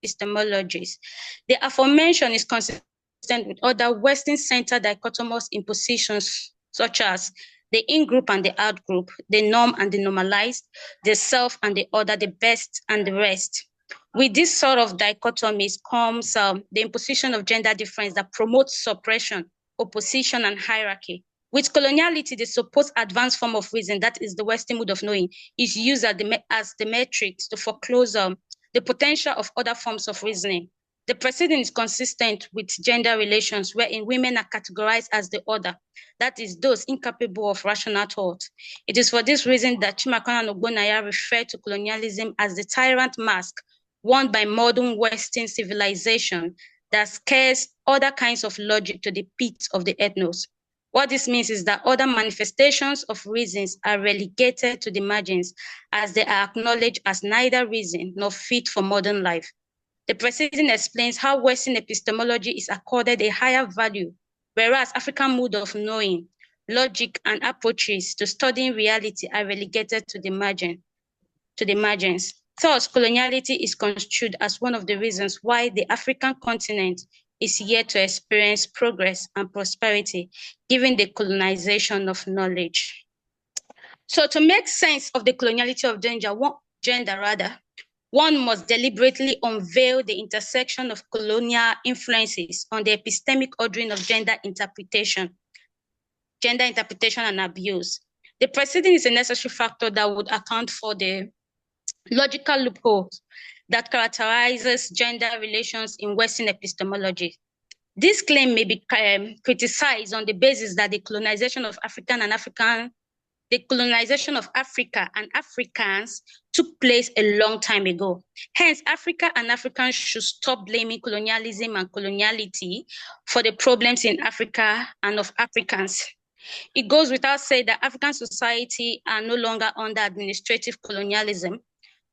epistemologies. The aforementioned is consistent with other Western-centered dichotomous impositions, such as the in-group and the out-group, the norm and the normalized, the self and the other, the best and the rest. With this sort of dichotomies comes the imposition of gender difference that promotes suppression, opposition, and hierarchy. With coloniality, the supposed advanced form of reason, that is the Western mode of knowing, is used as the metrics to foreclose the potential of other forms of reasoning. The precedent is consistent with gender relations, wherein women are categorized as the other, that is, those incapable of rational thought. It is for this reason that Chimakana and Ogbonnaya refer to colonialism as the tyrant mask worn by modern Western civilization that scares other kinds of logic to the pit of the ethnos. What this means is that other manifestations of reasons are relegated to the margins as they are acknowledged as neither reason nor fit for modern life. The precedent explains how Western epistemology is accorded a higher value, whereas African mode of knowing, logic, and approaches to studying reality are relegated to the margins. Thus, coloniality is construed as one of the reasons why the African continent is yet to experience progress and prosperity, given the colonization of knowledge. So to make sense of the coloniality of gender, one must deliberately unveil the intersection of colonial influences on the epistemic ordering of gender interpretation and abuse. The precedent is a necessary factor that would account for the logical loopholes that characterizes gender relations in Western epistemology. This claim may be criticized on the basis that the colonization of Africa and Africans took place a long time ago. Hence, Africa and Africans should stop blaming colonialism and coloniality for the problems in Africa and of Africans. It goes without saying that African society are no longer under administrative colonialism,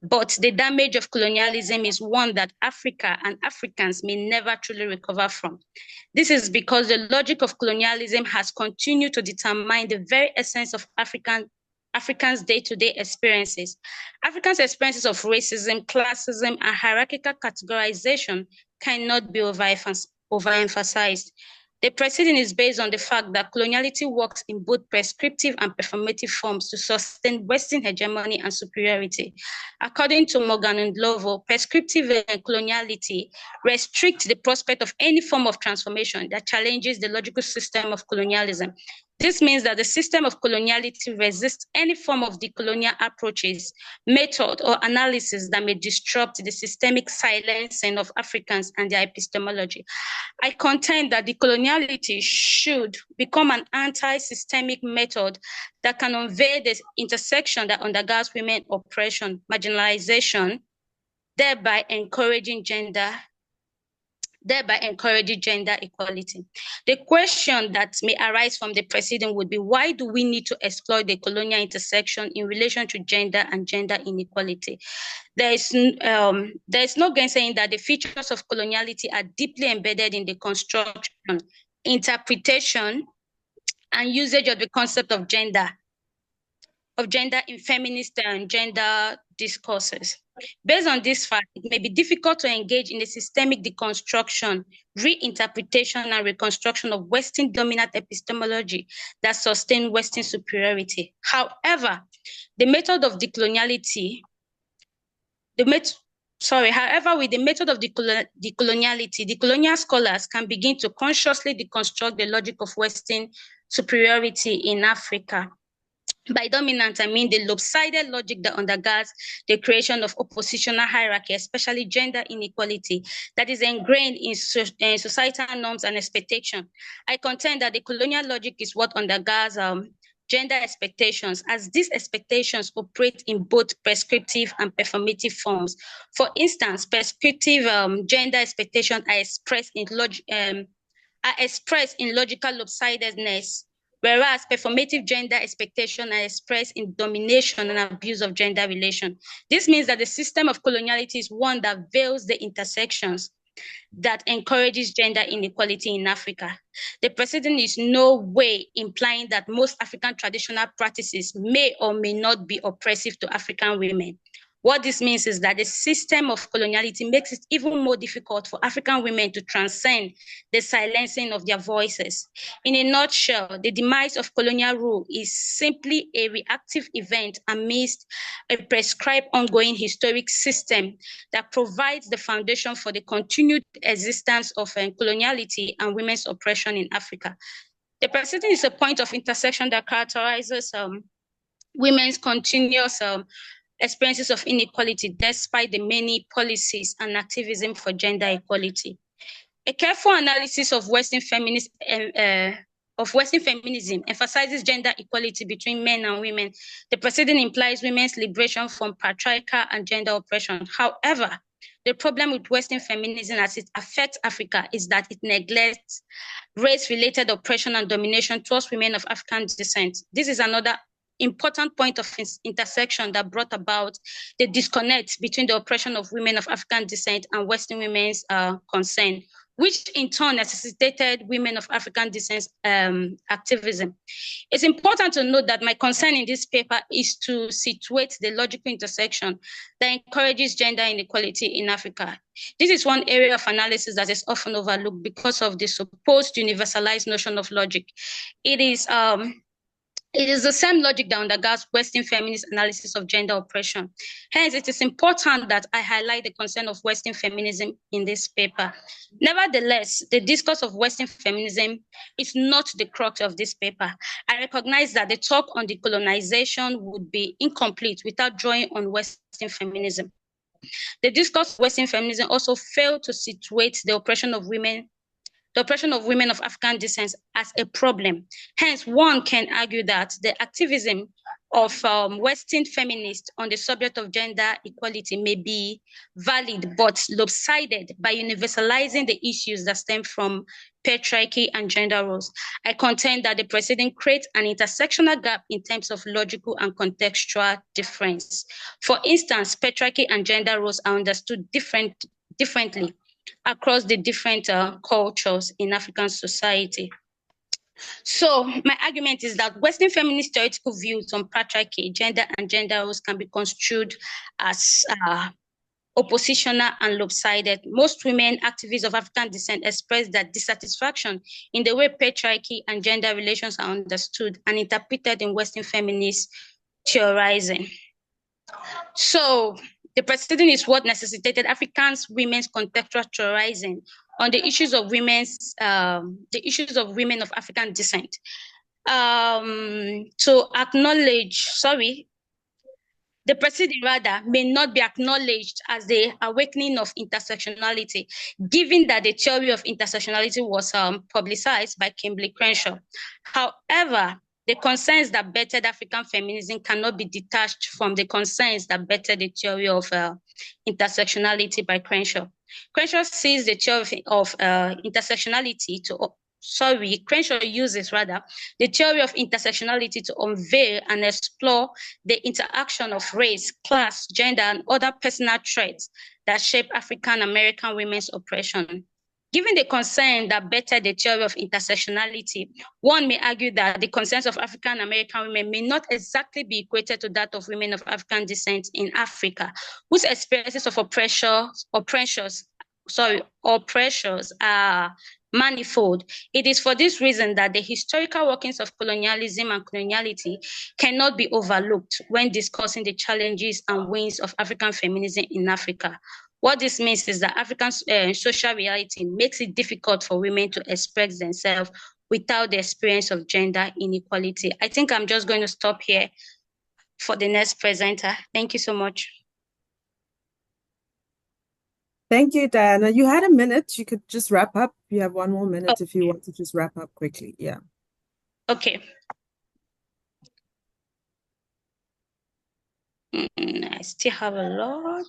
But the damage of colonialism is one that Africa and Africans may never truly recover from. This is because the logic of colonialism has continued to determine the very essence of Africans' day-to-day experiences. Africans' experiences of racism, classism, and hierarchical categorization cannot be overemphasized. The precedent is based on the fact that coloniality works in both prescriptive and performative forms to sustain Western hegemony and superiority. According to Morgan and Lovo, prescriptive coloniality restricts the prospect of any form of transformation that challenges the logical system of colonialism. This means that the system of coloniality resists any form of decolonial approaches, method, or analysis that may disrupt the systemic silencing of Africans and their epistemology. I contend that decoloniality should become an anti-systemic method that can unveil the intersection that undergirds women oppression, marginalization, thereby encouraging gender equality. The question that may arise from the precedent would be, why do we need to exploit the colonial intersection in relation to gender and gender inequality? There is no gainsaying that the features of coloniality are deeply embedded in the construction, interpretation, and usage of the concept of gender in feminist and gender discourses. Based on this fact, it may be difficult to engage in a systemic deconstruction, reinterpretation, and reconstruction of Western dominant epistemology that sustain Western superiority. However, with the method of decoloniality, decolonial scholars can begin to consciously deconstruct the logic of Western superiority in Africa. By dominant, I mean the lopsided logic that undergirds the creation of oppositional hierarchy, especially gender inequality, that is ingrained in societal norms and expectations. I contend that the colonial logic is what undergirds gender expectations, as these expectations operate in both prescriptive and performative forms. For instance, prescriptive gender expectations are expressed in logical lopsidedness, whereas performative gender expectations are expressed in domination and abuse of gender relations. This means that the system of coloniality is one that veils the intersections that encourages gender inequality in Africa. The precedent is no way implying that most African traditional practices may or may not be oppressive to African women. What this means is that the system of coloniality makes it even more difficult for African women to transcend the silencing of their voices. In a nutshell, the demise of colonial rule is simply a reactive event amidst a prescribed ongoing historic system that provides the foundation for the continued existence of coloniality and women's oppression in Africa. The precedent is a point of intersection that characterizes women's continuous experiences of inequality despite the many policies and activism for gender equality. A careful analysis of Western feminism emphasizes gender equality between men and women. The precedent implies women's liberation from patriarchal and gender oppression. However, the problem with Western feminism as it affects Africa is that it neglects race-related oppression and domination towards women of African descent. This is another important point of intersection that brought about the disconnect between the oppression of women of African descent and Western women's concern, which in turn necessitated women of African descent activism. It's important to note that my concern in this paper is to situate the logical intersection that encourages gender inequality in Africa. This is one area of analysis that is often overlooked because of the supposed universalized notion of logic. It is the same logic that undergirds Western feminist analysis of gender oppression. Hence, it is important that I highlight the concern of Western feminism in this paper. Nevertheless, the discourse of Western feminism is not the crux of this paper. I recognize that the talk on decolonization would be incomplete without drawing on Western feminism. The discourse of Western feminism also failed to situate the oppression of women of African descent as a problem. Hence, one can argue that the activism of Western feminists on the subject of gender equality may be valid but lopsided by universalizing the issues that stem from patriarchy and gender roles. I contend that the preceding creates an intersectional gap in terms of logical and contextual difference. For instance, patriarchy and gender roles are understood differently across the different cultures in African society. So my argument is that Western feminist theoretical views on patriarchy, gender, and gender roles can be construed as oppositional and lopsided. Most women activists of African descent express that dissatisfaction in the way patriarchy and gender relations are understood and interpreted in Western feminist theorizing. So the precedent is what necessitated Africans women's contextual theorizing on the issues of women of African descent. To acknowledge, the precedent rather may not be acknowledged as the awakening of intersectionality, given that the theory of intersectionality was publicized by Kimberly Crenshaw. However, the concerns that bettered African feminism cannot be detached from the concerns that bettered the theory of intersectionality by Crenshaw. Crenshaw sees the theory of intersectionality to Crenshaw uses rather the theory of intersectionality to unveil and explore the interaction of race, class, gender, and other personal traits that shape African American women's oppression. Given the concern that bettered the theory of intersectionality, one may argue that the concerns of African American women may not exactly be equated to that of women of African descent in Africa, whose experiences of oppressors are manifold. It is for this reason that the historical workings of colonialism and coloniality cannot be overlooked when discussing the challenges and wins of African feminism in Africa. What this means is that African social reality makes it difficult for women to express themselves without the experience of gender inequality. I think I'm just going to stop here for the next presenter. Thank you so much.
Thank you, Diana. You had a minute. You could just wrap up. You have one more minute if you want to just wrap up quickly. Yeah.
Okay. I still have a lot.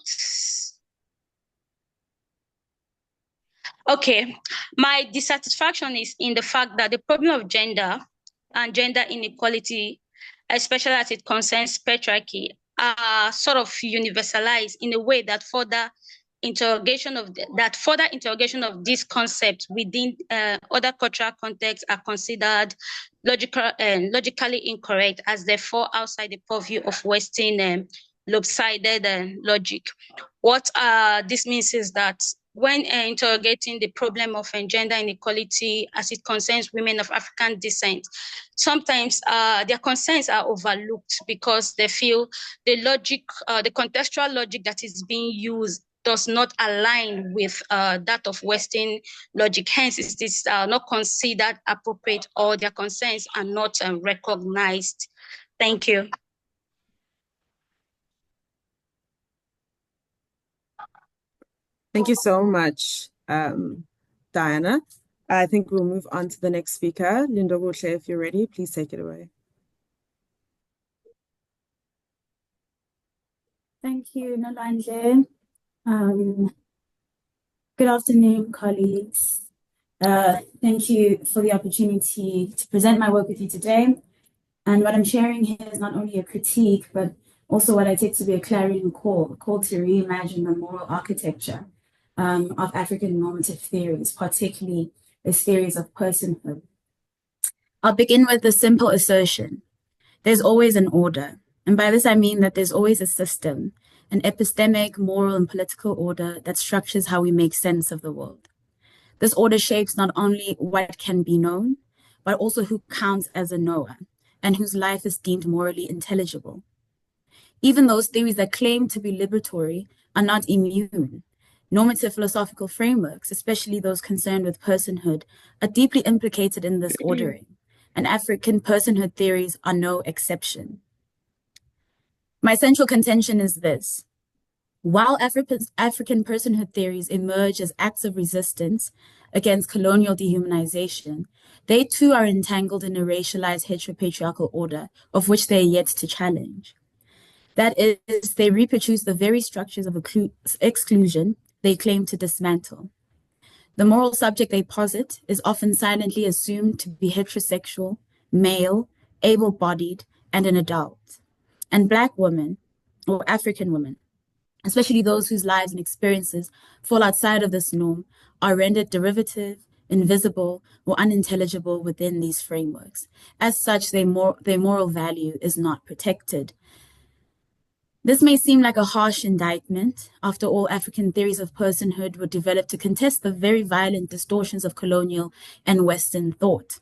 Okay, my dissatisfaction is in the fact that the problem of gender and gender inequality, especially as it concerns patriarchy, are sort of universalized in a way that further interrogation of this concept within other cultural contexts are considered logically incorrect, as they fall outside the purview of Western lopsided logic. What this means is that when interrogating the problem of gender inequality as it concerns women of African descent, sometimes their concerns are overlooked because they feel the contextual logic that is being used does not align with that of Western logic. Hence, it is not considered appropriate, or their concerns are not recognized. Thank you.
Thank you so much, Diana. I think we'll move on to the next speaker. Lindokuhle, if you're ready, please take it away.
Thank you, Nolanje. Good afternoon, colleagues. Thank you for the opportunity to present my work with you today. And what I'm sharing here is not only a critique, but also what I take to be a clarion call to reimagine the moral architecture of African normative theories, particularly the theories of personhood. I'll begin with the simple assertion. There's always an order. And by this, I mean that there's always a system, an epistemic, moral, and political order that structures how we make sense of the world. This order shapes not only what can be known, but also who counts as a knower and whose life is deemed morally intelligible. Even those theories that claim to be liberatory are not immune. Normative philosophical frameworks, especially those concerned with personhood, are deeply implicated in this ordering, and African personhood theories are no exception. My central contention is this. While African personhood theories emerge as acts of resistance against colonial dehumanization, they too are entangled in a racialized heteropatriarchal order of which they are yet to challenge. That is, they reproduce the very structures of exclusion they claim to dismantle. The moral subject they posit is often silently assumed to be heterosexual, male, able-bodied, and an adult. And Black women, or African women, especially those whose lives and experiences fall outside of this norm, are rendered derivative, invisible, or unintelligible within these frameworks. As such, their moral value is not protected. This may seem like a harsh indictment. After all, African theories of personhood were developed to contest the very violent distortions of colonial and Western thought.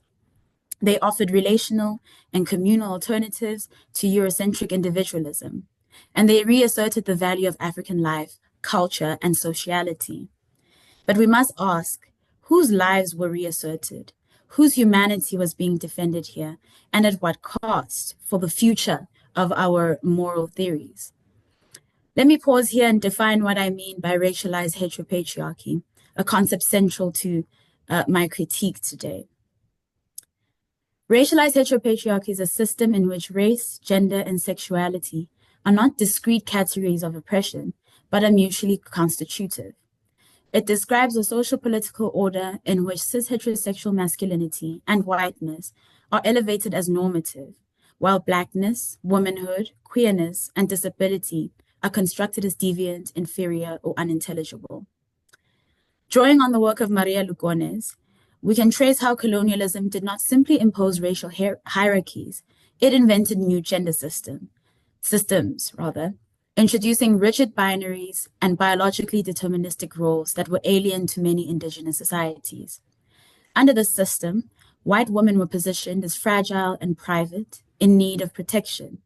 They offered relational and communal alternatives to Eurocentric individualism, and they reasserted the value of African life, culture, and sociality. But we must ask, whose lives were reasserted? Whose humanity was being defended here, and at what cost for the future of our moral theories? Let me pause here and define what I mean by racialized heteropatriarchy, a concept central to my critique today. Racialized heteropatriarchy is a system in which race, gender, and sexuality are not discrete categories of oppression, but are mutually constitutive. It describes a social political order in which cis heterosexual masculinity and whiteness are elevated as normative, while Blackness, womanhood, queerness, and disability are constructed as deviant, inferior, or unintelligible. Drawing on the work of Maria Lugones, we can trace how colonialism did not simply impose racial hierarchies, it invented new gender systems, introducing rigid binaries and biologically deterministic roles that were alien to many indigenous societies. Under this system, white women were positioned as fragile and private, in need of protection.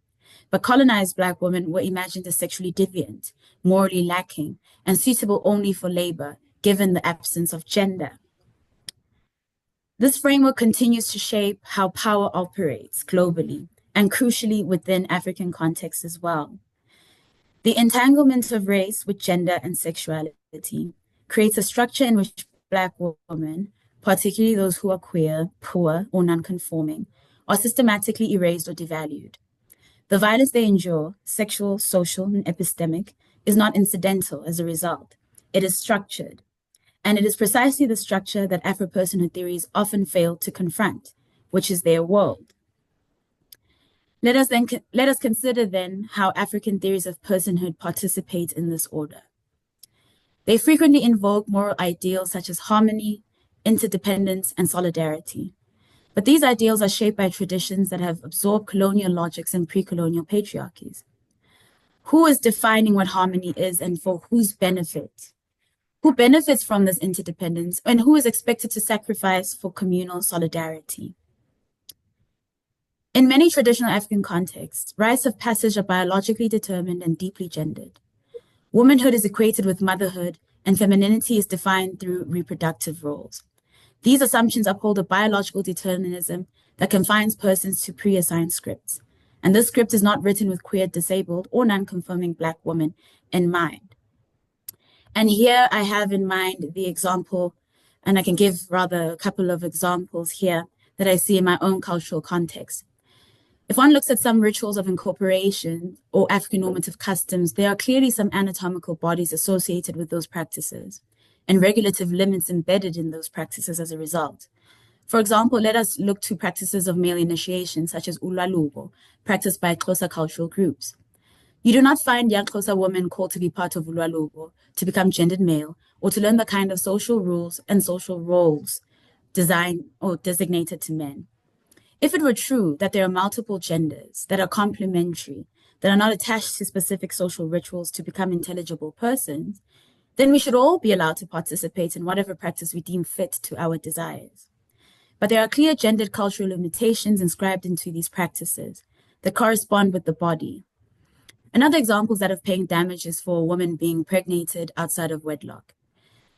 But colonized Black women were imagined as sexually deviant, morally lacking, and suitable only for labor, given the absence of gender. This framework continues to shape how power operates globally, and crucially within African contexts as well. The entanglement of race with gender and sexuality creates a structure in which Black women, particularly those who are queer, poor, or non-conforming, are systematically erased or devalued. The violence they endure, sexual, social, and epistemic, is not incidental as a result. It is structured. And it is precisely the structure that Afro-personhood theories often fail to confront, which is their world. Let us consider then how African theories of personhood participate in this order. They frequently invoke moral ideals such as harmony, interdependence, and solidarity. But these ideals are shaped by traditions that have absorbed colonial logics and pre-colonial patriarchies. Who is defining what harmony is and for whose benefit? Who benefits from this interdependence and who is expected to sacrifice for communal solidarity? In many traditional African contexts, rites of passage are biologically determined and deeply gendered. Womanhood is equated with motherhood, and femininity is defined through reproductive roles. These assumptions uphold a biological determinism that confines persons to pre-assigned scripts, and this script is not written with queer, disabled, or non-conforming Black women in mind. And here I have in mind the example, and I can give rather a couple of examples here that I see in my own cultural context. If one looks at some rituals of incorporation or African normative customs, there are clearly some anatomical bodies associated with those practices and regulative limits embedded in those practices as a result. For example, let us look to practices of male initiation, such as ulwaluko, practiced by Xhosa cultural groups. You do not find young Xhosa women called to be part of ulwaluko, to become gendered male, or to learn the kind of social rules and social roles designed or designated to men. If it were true that there are multiple genders that are complementary, that are not attached to specific social rituals to become intelligible persons, then we should all be allowed to participate in whatever practice we deem fit to our desires. But there are clear gendered cultural limitations inscribed into these practices that correspond with the body. Another example is that of paying damages for a woman being impregnated outside of wedlock.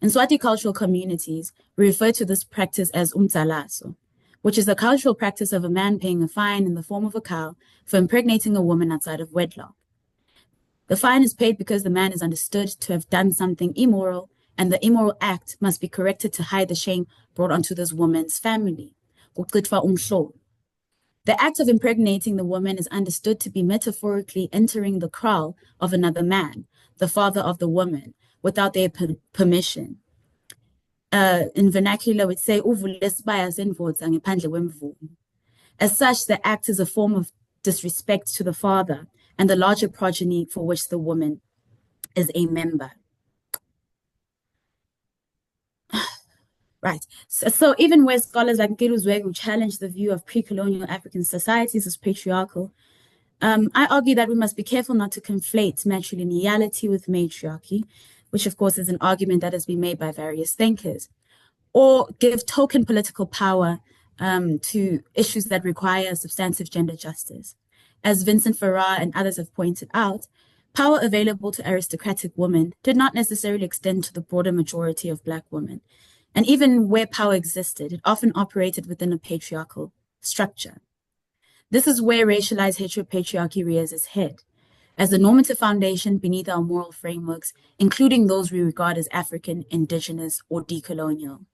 In Swati cultural communities, we refer to this practice as umtsalaso, which is the cultural practice of a man paying a fine in the form of a cow for impregnating a woman outside of wedlock. The fine is paid because the man is understood to have done something immoral, and the immoral act must be corrected to hide the shame brought onto this woman's family. The act of impregnating the woman is understood to be metaphorically entering the kraal of another man, the father of the woman, without their permission. In vernacular, we'd say, as such, the act is a form of disrespect to the father and the larger progeny for which the woman is a member. Right. So even where scholars like Nkiru Zwegu challenge the view of pre-colonial African societies as patriarchal, I argue that we must be careful not to conflate matrilineality with matriarchy, which of course is an argument that has been made by various thinkers, or give token political power to issues that require substantive gender justice. As Vincent Farrar and others have pointed out, power available to aristocratic women did not necessarily extend to the broader majority of Black women. And even where power existed, it often operated within a patriarchal structure. This is where racialized heteropatriarchy rears its head, as the normative foundation beneath our moral frameworks, including those we regard as African, indigenous, or decolonial.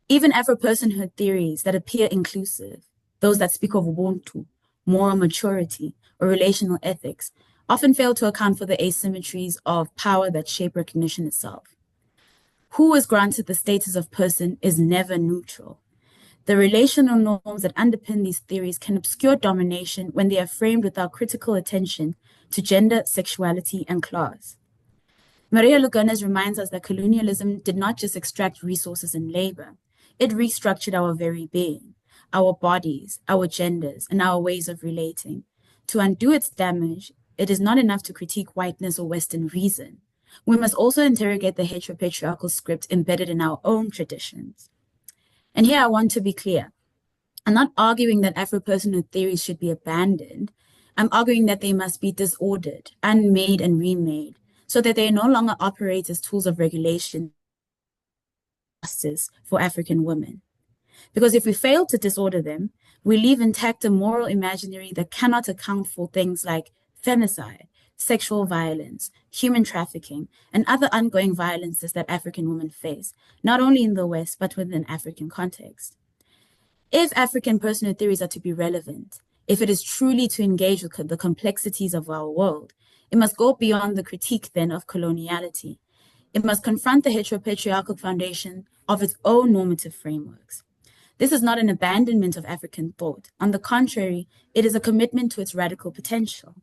Even Afro-personhood theories that appear inclusive, those that speak of Ubuntu, moral maturity, or relational ethics, often fail to account for the asymmetries of power that shape recognition itself. Who is granted the status of person is never neutral. The relational norms that underpin these theories can obscure domination when they are framed without critical attention to gender, sexuality, and class. Maria Lugones reminds us that colonialism did not just extract resources and labor. It restructured our very being, our bodies, our genders, and our ways of relating. To undo its damage, it is not enough to critique whiteness or Western reason. We must also interrogate the heteropatriarchal script embedded in our own traditions. And here I want to be clear. I'm not arguing that Afro-personhood theories should be abandoned. I'm arguing that they must be disordered, unmade and remade, so that they no longer operate as tools of regulation justice for African women. Because if we fail to disorder them, we leave intact a moral imaginary that cannot account for things like femicide, sexual violence, human trafficking, and other ongoing violences that African women face, not only in the West, but within African context. If African personhood theories are to be relevant, if it is truly to engage with the complexities of our world, it must go beyond the critique then of coloniality. It must confront the heteropatriarchal foundation of its own normative frameworks. This is not an abandonment of African thought. On the contrary, it is a commitment to its radical potential.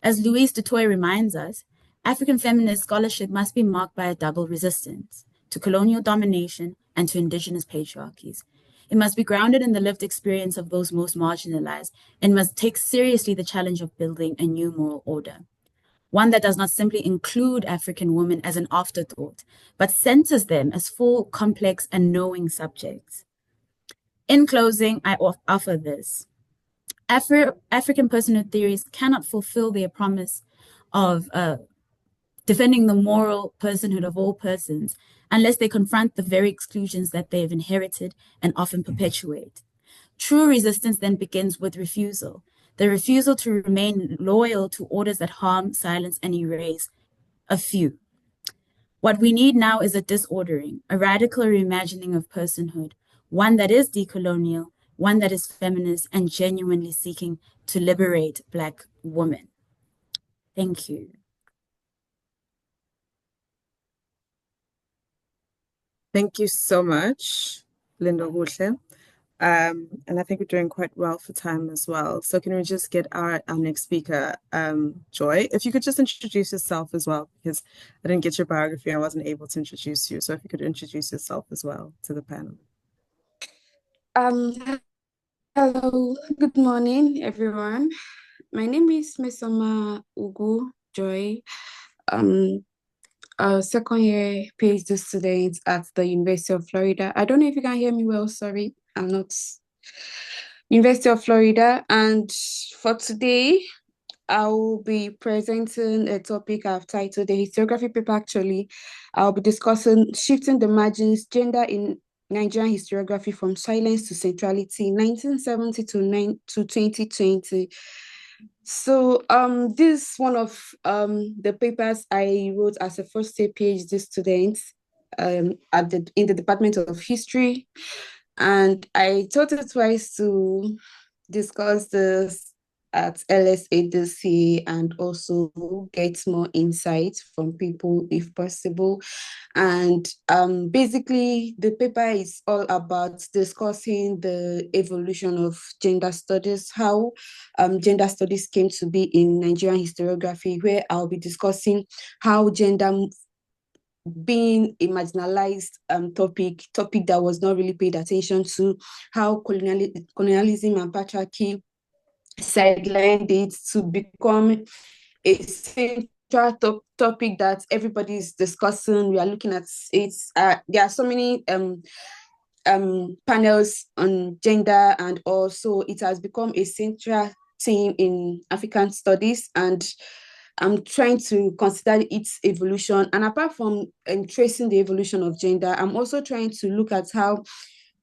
As Louise Dutoit reminds us, African feminist scholarship must be marked by a double resistance to colonial domination and to indigenous patriarchies. It must be grounded in the lived experience of those most marginalized and must take seriously the challenge of building a new moral order, one that does not simply include African women as an afterthought, but centers them as full, complex, and knowing subjects. In closing, I offer this. African personhood theories cannot fulfill their promise of defending the moral personhood of all persons unless they confront the very exclusions that they have inherited and often perpetuate. True resistance then begins with refusal, the refusal to remain loyal to orders that harm, silence, and erase a few. What we need now is a disordering, a radical reimagining of personhood, one that is decolonial, one that is feminist and genuinely seeking to liberate Black women. Thank you.
Thank you so much, Linda Huhle. And I think we're doing quite well for time as well. So can we just get our next speaker, Joy? If you could just introduce yourself as well, because I didn't get your biography. I wasn't able to introduce you. So if you could introduce yourself as well to the panel.
Hello, good morning, everyone. My name is Mesoma Ugu Joy. A second year PhD student at the University of Florida. I don't know if you can hear me well, sorry, I'm not. University of Florida, and for today, I will be presenting a topic I've titled a historiography paper actually. I'll be discussing shifting the margins, gender in Nigerian historiography from silence to centrality, 1970 to 2020. So this is one of the papers I wrote as a first year PhD student in the Department of History, and I thought it twice to discuss this at LSADC and also get more insights from people if possible. And basically, the paper is all about discussing the evolution of gender studies, how gender studies came to be in Nigerian historiography, where I'll be discussing how gender being a marginalized topic that was not really paid attention to, how colonialism and patriarchy sidelined it to become a central topic that everybody is discussing. We are looking at it. There are so many panels on gender, and also it has become a central theme in African studies, and I'm trying to consider its evolution. And apart from tracing the evolution of gender, I'm also trying to look at how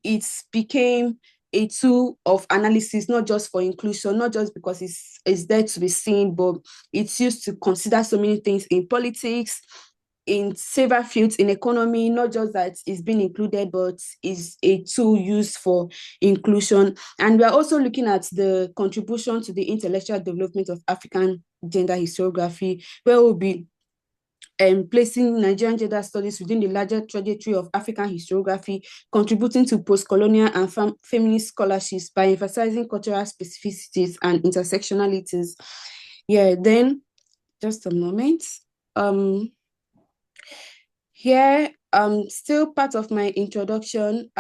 it became a tool of analysis, not just for inclusion, not just because it's there to be seen, but it's used to consider so many things in politics, in several fields, in economy, not just that it's been included, but is a tool used for inclusion. And we are also looking at the contribution to the intellectual development of African gender historiography, where we'll be placing Nigerian gender studies within the larger trajectory of African historiography, contributing to post-colonial and feminist scholarships by emphasizing cultural specificities and intersectionalities. Yeah, then just a moment. Here, still part of my introduction,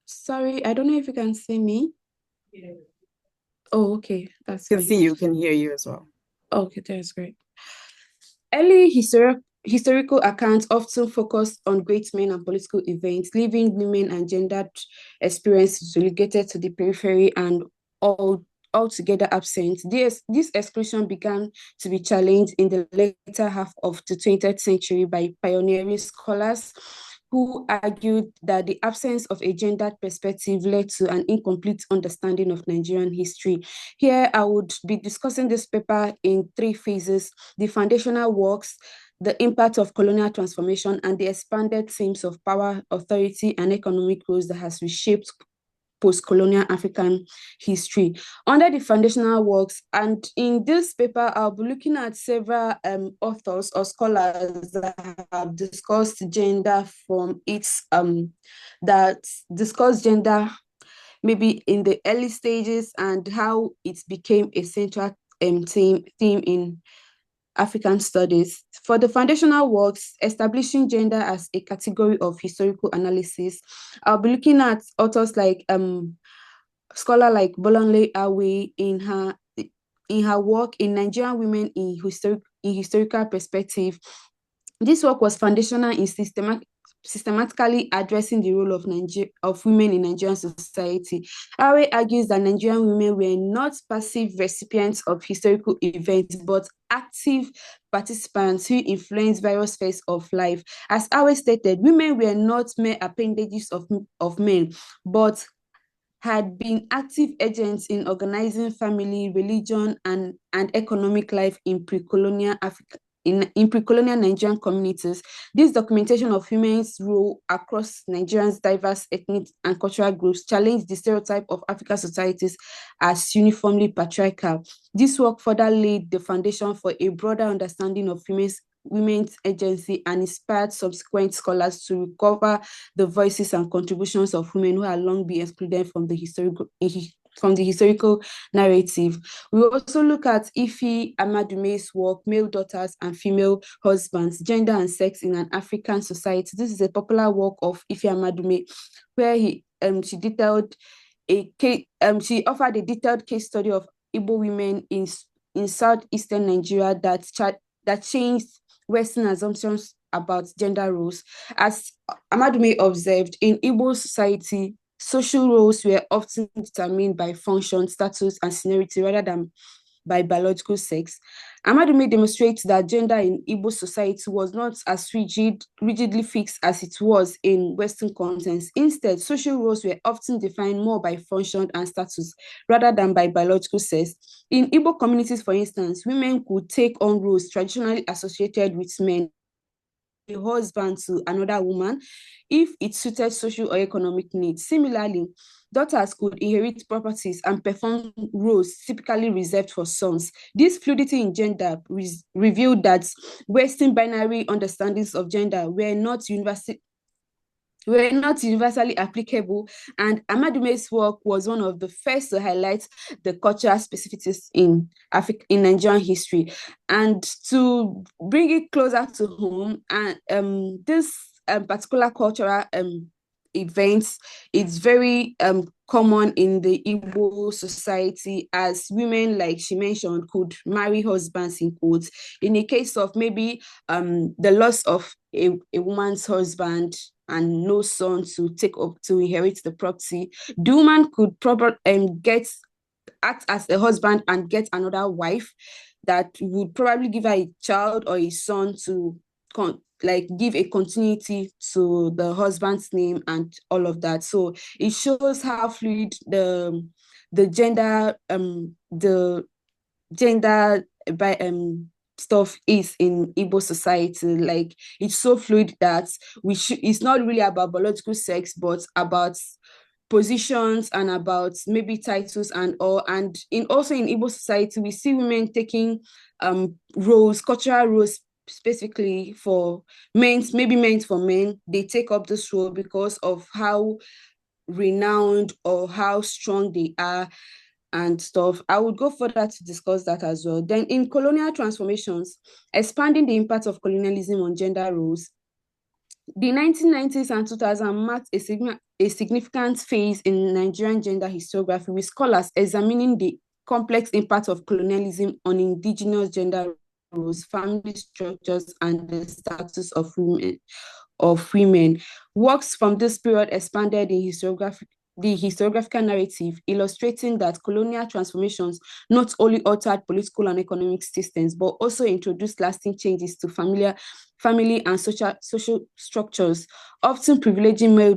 sorry, I don't know if you can see me. Yeah. Oh, okay, that's
Can
fine.
see you, can hear you as well.
Okay, that's great. Early historical accounts often focused on great men and political events, leaving women and gendered experiences relegated to the periphery and altogether absent. This exclusion began to be challenged in the later half of the 20th century by pioneering scholars who argued that the absence of a gendered perspective led to an incomplete understanding of Nigerian history. Here, I would be discussing this paper in three phases: the foundational works, the impact of colonial transformation, and the expanded themes of power, authority, and economic roles that has reshaped post-colonial African history. Under the foundational works, and in this paper, I'll be looking at several authors or scholars that have discussed gender from its that discuss gender maybe in the early stages and how it became a central theme in African studies. For the foundational works, establishing gender as a category of historical analysis, I'll be looking at authors like scholar like Bolanle Awe in her work in Nigerian Women in Historical Perspective. This work was foundational in systematically addressing the role of women in Nigerian society. Awe argues that Nigerian women were not passive recipients of historical events, but active participants who influenced various phases of life. As Awe stated, women were not mere appendages of men, but had been active agents in organizing family, religion, and economic life in pre-colonial Africa. In pre-colonial Nigerian communities, this documentation of women's role across Nigerians' diverse ethnic and cultural groups challenged the stereotype of African societies as uniformly patriarchal. This work further laid the foundation for a broader understanding of women's agency and inspired subsequent scholars to recover the voices and contributions of women who had long been excluded from the historical narrative. We also look at Ife Amadume's work, Male Daughters and Female Husbands, Gender and Sex in an African Society. This is a popular work of Ife Amadume, where she offered a detailed case study of Igbo women in southeastern Nigeria that changed Western assumptions about gender roles. As Amadume observed, in Igbo society, social roles were often determined by function, status, and seniority rather than by biological sex. Amadume demonstrates that gender in Igbo society was not as rigidly fixed as it was in Western contexts. Instead, social roles were often defined more by function and status rather than by biological sex. In Igbo communities, for instance, women could take on roles traditionally associated with men, a husband to another woman, if it suited social or economic needs. Similarly, daughters could inherit properties and perform roles typically reserved for sons. This fluidity in gender revealed that Western binary understandings of gender were not universally applicable, and Amadume's work was one of the first to highlight the cultural specificities in Nigerian history. And to bring it closer to home, and this particular cultural events, it's very common in the Igbo society, as women, like she mentioned, could marry husbands in quotes. In a case of maybe the loss of a woman's husband and no son to take up to inherit the property, the woman could probably act as a husband and get another wife that would probably give her a child or a son to give a continuity to the husband's name and all of that. So it shows how fluid the gender by stuff is in Igbo society. Like, it's so fluid that it's not really about biological sex, but about positions and about maybe titles and all. And also in Igbo society, we see women taking roles, cultural roles, specifically for men, maybe meant for men. They take up this role because of how renowned or how strong they are and stuff. I would go further to discuss that as well. Then in colonial transformations, expanding the impact of colonialism on gender roles, the 1990s and 2000 marked a significant phase in Nigerian gender historiography, with scholars examining the complex impact of colonialism on indigenous gender roles, family structures, and the status of women. Works from this period expanded the historiographical narrative, illustrating that colonial transformations not only altered political and economic systems, but also introduced lasting changes to family and social structures, often privileging male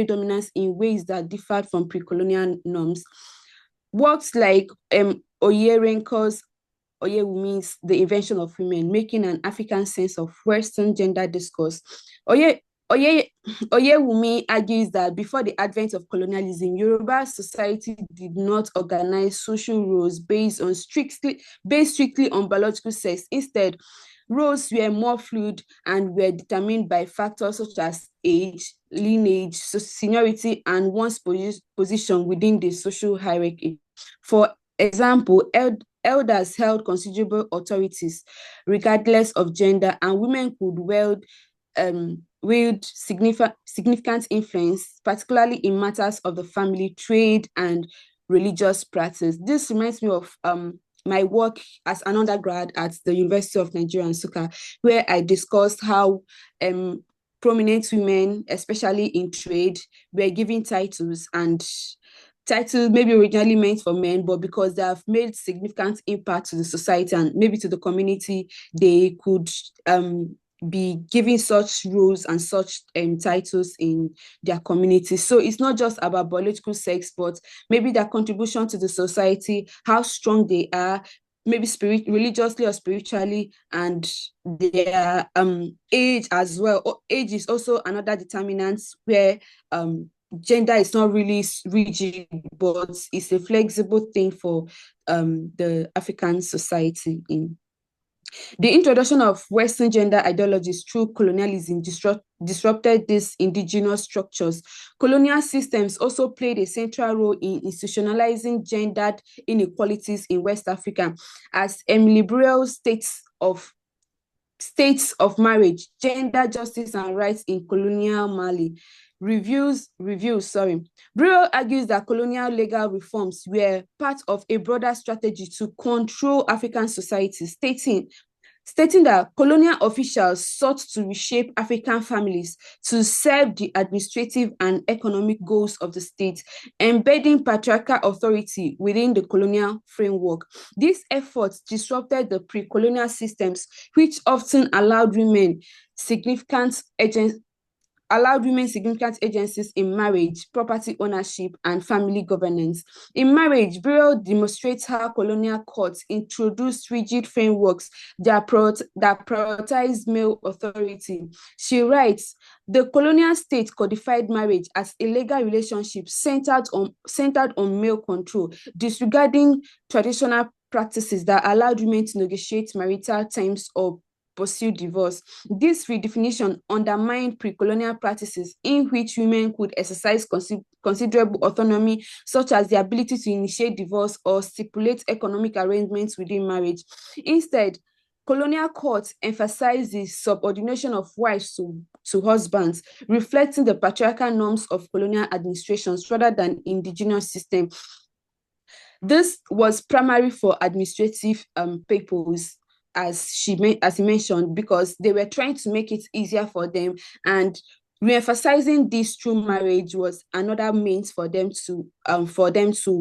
dominance in ways that differed from pre-colonial norms. Works like Oyerenko's Oyewumi's The Invention of Women, Making an African Sense of Western Gender Discourse. Oyewumi argues that before the advent of colonialism, Yoruba society did not organize social roles based strictly on biological sex. Instead, roles were more fluid and were determined by factors such as age, lineage, seniority, and one's position within the social hierarchy. For example, elders held considerable authorities regardless of gender, and women could wield significant influence, particularly in matters of the family, trade, and religious practice. This reminds me of my work as an undergrad at the University of Nigeria, Nsukka, where I discussed how prominent women, especially in trade, were given titles, and titles maybe originally meant for men, but because they have made significant impact to the society and maybe to the community, they could be given such roles and such titles in their community. So it's not just about biological sex, but maybe their contribution to the society, how strong they are, maybe religiously or spiritually, and their age as well. Age is also another determinant where gender is not really rigid, but it's a flexible thing for the African society. The introduction of Western gender ideologies through colonialism disrupted these indigenous structures. Colonial systems also played a central role in institutionalizing gendered inequalities in West Africa, as Emily Burrell's States of Marriage, Gender Justice and Rights in Colonial Mali reviews. Burrell argues that colonial legal reforms were part of a broader strategy to control African society, stating stating that colonial officials sought to reshape African families to serve the administrative and economic goals of the state, embedding patriarchal authority within the colonial framework. These efforts disrupted the pre-colonial systems, which often allowed women significant agencies in marriage, property ownership, and family governance. In marriage, Burrell demonstrates how colonial courts introduced rigid frameworks that prioritize male authority. She writes, the colonial state codified marriage as a legal relationship centered on male control, disregarding traditional practices that allowed women to negotiate marital terms or pursue divorce. This redefinition undermined pre-colonial practices in which women could exercise considerable autonomy, such as the ability to initiate divorce or stipulate economic arrangements within marriage. Instead, colonial courts emphasized the subordination of wives to husbands, reflecting the patriarchal norms of colonial administrations rather than indigenous systems. This was primarily for administrative purposes, as he mentioned, because they were trying to make it easier for them, and re-emphasizing this through marriage was another means for them to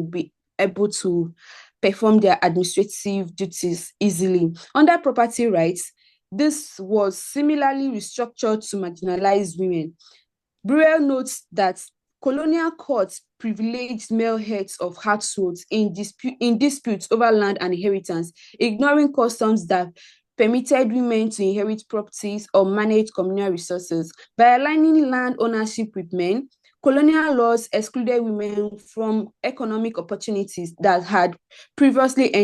be able to perform their administrative duties easily. Under property rights, this was similarly restructured to marginalize women. Burrell notes that colonial courts privileged male heads of households in disputes over land and inheritance, ignoring customs that permitted women to inherit properties or manage communal resources. By aligning land ownership with men, colonial laws excluded women from economic opportunities that they had previously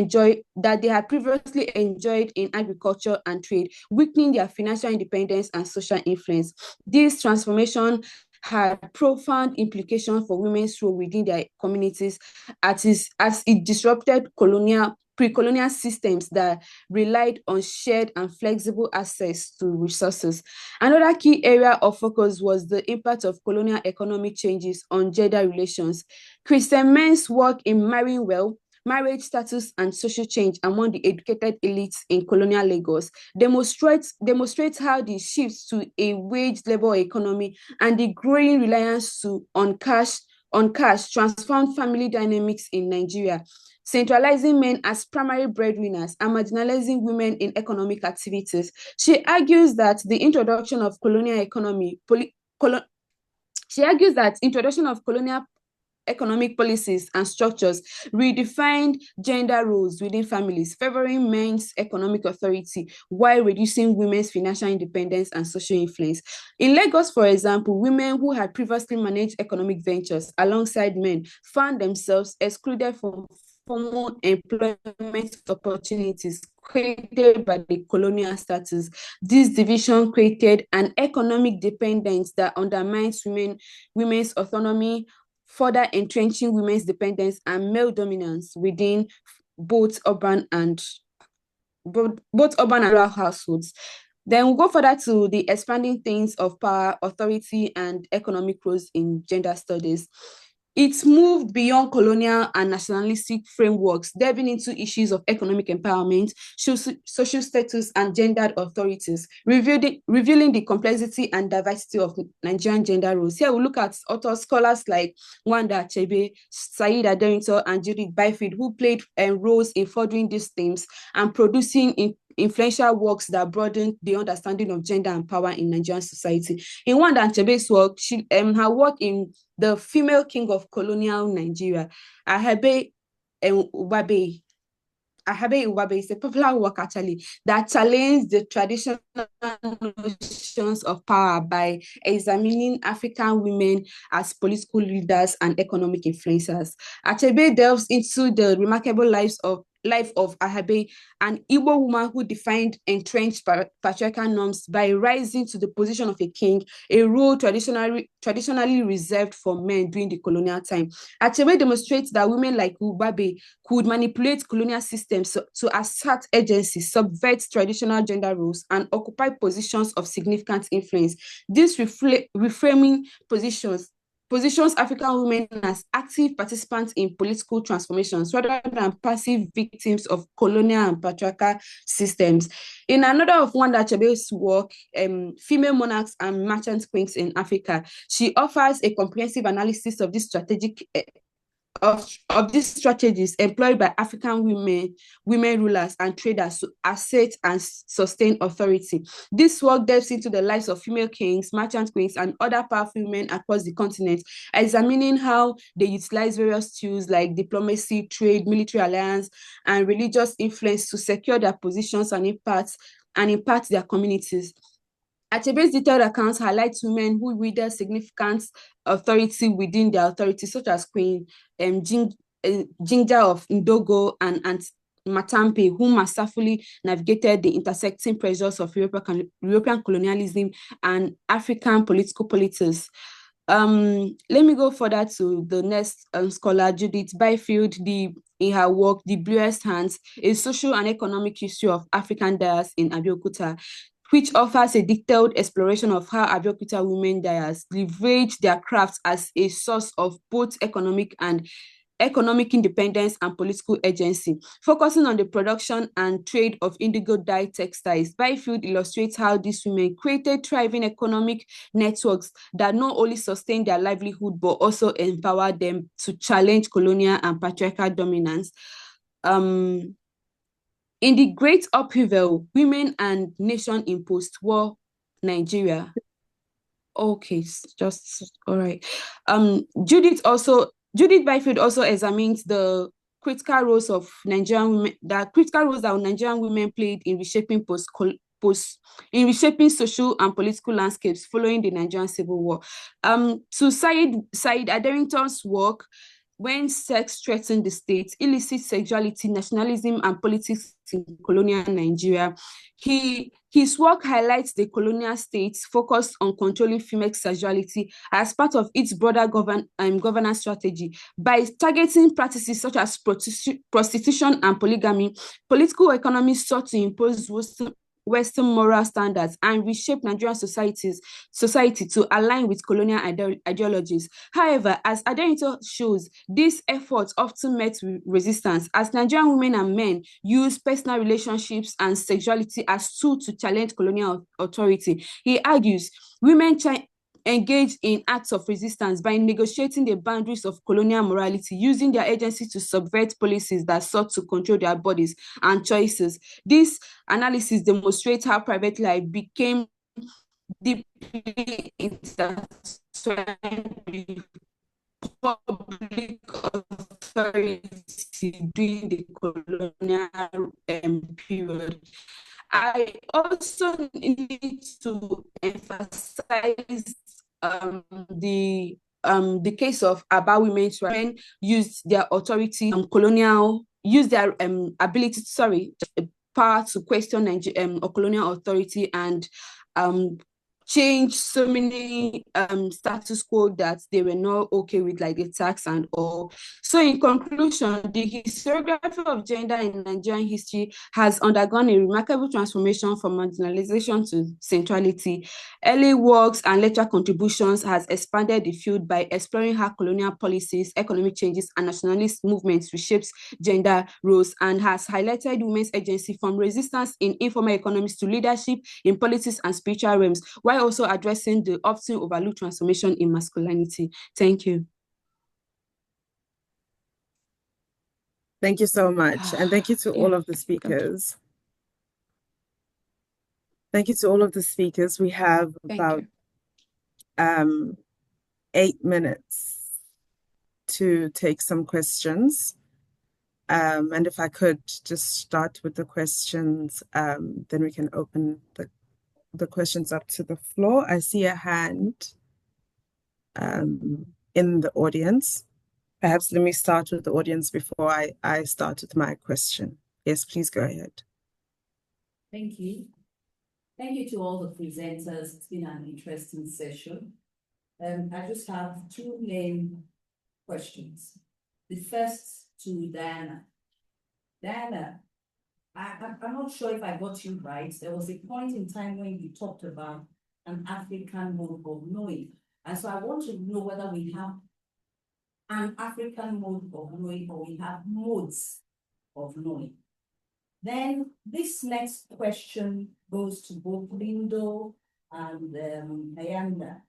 enjoyed in agriculture and trade, weakening their financial independence and social influence. This transformation had profound implications for women's role within their communities as it disrupted pre-colonial systems that relied on shared and flexible access to resources. Another key area of focus was the impact of colonial economic changes on gender relations. Christian men's work in marrying well, marriage status, and social change among the educated elites in colonial Lagos demonstrates how the shift to a wage labor economy and the growing reliance on cash transformed family dynamics in Nigeria, centralizing men as primary breadwinners and marginalizing women in economic activities. She argues that the introduction of colonial economic policies and structures redefined gender roles within families, favoring men's economic authority while reducing women's financial independence and social influence. In Lagos, for example, women who had previously managed economic ventures alongside men found themselves excluded from formal employment opportunities created by the colonial status. This division created an economic dependence that undermines women's autonomy, further entrenching women's dependence and male dominance within both urban and rural households. Then we'll go further to the expanding themes of power, authority, and economic roles in gender studies. It moved beyond colonial and nationalistic frameworks, delving into issues of economic empowerment, social status, and gendered authorities, revealing the complexity and diversity of Nigerian gender roles. Here we look at scholars like Wanda Achebe, Said Aderinto, and Judith Byfield, who played roles in furthering these themes and producing influential works that broadened the understanding of gender and power in Nigerian society. In Wanda Achebe's work, her work in The Female King of Colonial Nigeria, Ahabe Uwabe is a popular work actually that challenged the traditional notions of power by examining African women as political leaders and economic influencers. Achebe delves into the remarkable life of Ahabe, an Igbo woman who defined entrenched patriarchal norms by rising to the position of a king, a role traditionally reserved for men during the colonial time. Achebe demonstrates that women like Ubabe could manipulate colonial systems to assert agency, subvert traditional gender roles, and occupy positions of significant influence. These reframing positions positions African women as active participants in political transformations rather than passive victims of colonial and patriarchal systems. In another of Wanda Achebe's work, Female Monarchs and Merchant Queens in Africa, she offers a comprehensive analysis of this strategic of these strategies employed by African women rulers and traders to assert and sustain authority. This work delves into the lives of female kings, merchant queens, and other powerful women across the continent, examining how they utilize various tools like diplomacy, trade, military alliance, and religious influence to secure their positions and impact their communities. Achebe's detailed accounts highlight women who wielded significant authority within their authority, such as Queen Jinja of Ndogo and Matampe, who masterfully navigated the intersecting pressures of European colonialism and African political politics. Let me go further to the next scholar, Judith Byfield, in her work, The Bluest Hands, A Social and Economic History of African Dyers in Abeokuta, which offers a detailed exploration of how Abeokuta women dyers leverage their crafts as a source of both economic independence and political agency. Focusing on the production and trade of indigo dye textiles, Byfield illustrates how these women created thriving economic networks that not only sustain their livelihood, but also empower them to challenge colonial and patriarchal dominance. In the Great Upheaval, Women and Nation in Post-War Nigeria. Okay, just all right. Judith Byfield also examines the critical roles that Nigerian women played in reshaping social and political landscapes following the Nigerian Civil War. To Said Aderington's work, When Sex Threatened the State, Illicit Sexuality, Nationalism, and Politics in Colonial Nigeria, his work highlights the colonial state's focus on controlling female sexuality as part of its broader governance strategy. By targeting practices such as prostitution and polygamy, political economists sought to impose Western moral standards and reshape Nigerian society to align with colonial ideologies. However, as Aderington shows, these efforts often met with resistance as Nigerian women and men use personal relationships and sexuality as tools to challenge colonial authority. He argues women engage in acts of resistance by negotiating the boundaries of colonial morality, using their agency to subvert policies that sought to control their bodies and choices. This analysis demonstrates how private life became deeply intertwined with public authority during the colonial period. I also need to emphasize the case of Aba women's rights. Men used their authority, used their power to question colonial authority and change so many status quo that they were not okay with, like the tax and all. So in conclusion, the historiography of gender in Nigerian history has undergone a remarkable transformation from marginalization to centrality. Early works and later contributions has expanded the field by exploring how colonial policies, economic changes, and nationalist movements reshapes gender roles, and has highlighted women's agency from resistance in informal economics to leadership in politics and spiritual realms, while also addressing the often overlooked transformation in masculinity. Thank you.
Thank you so much. And thank you to all of the speakers. Thank you to all of the speakers. We have about 8 minutes to take some questions. And if I could just start with the questions, then we can open the questions up to the floor. I see a hand in the audience. Perhaps let me start with the audience before I start with my question. Yes, please go ahead.
Thank you. Thank you to all the presenters. It's been an interesting session. I just have 2 main questions. The first to Diana. Diana, I'm not sure if I got you right. There was a point in time when you talked about an African mode of knowing. And so I want to know whether we have an African mode of knowing or we have modes of knowing. Then this next question goes to both Lindo and Ayanda.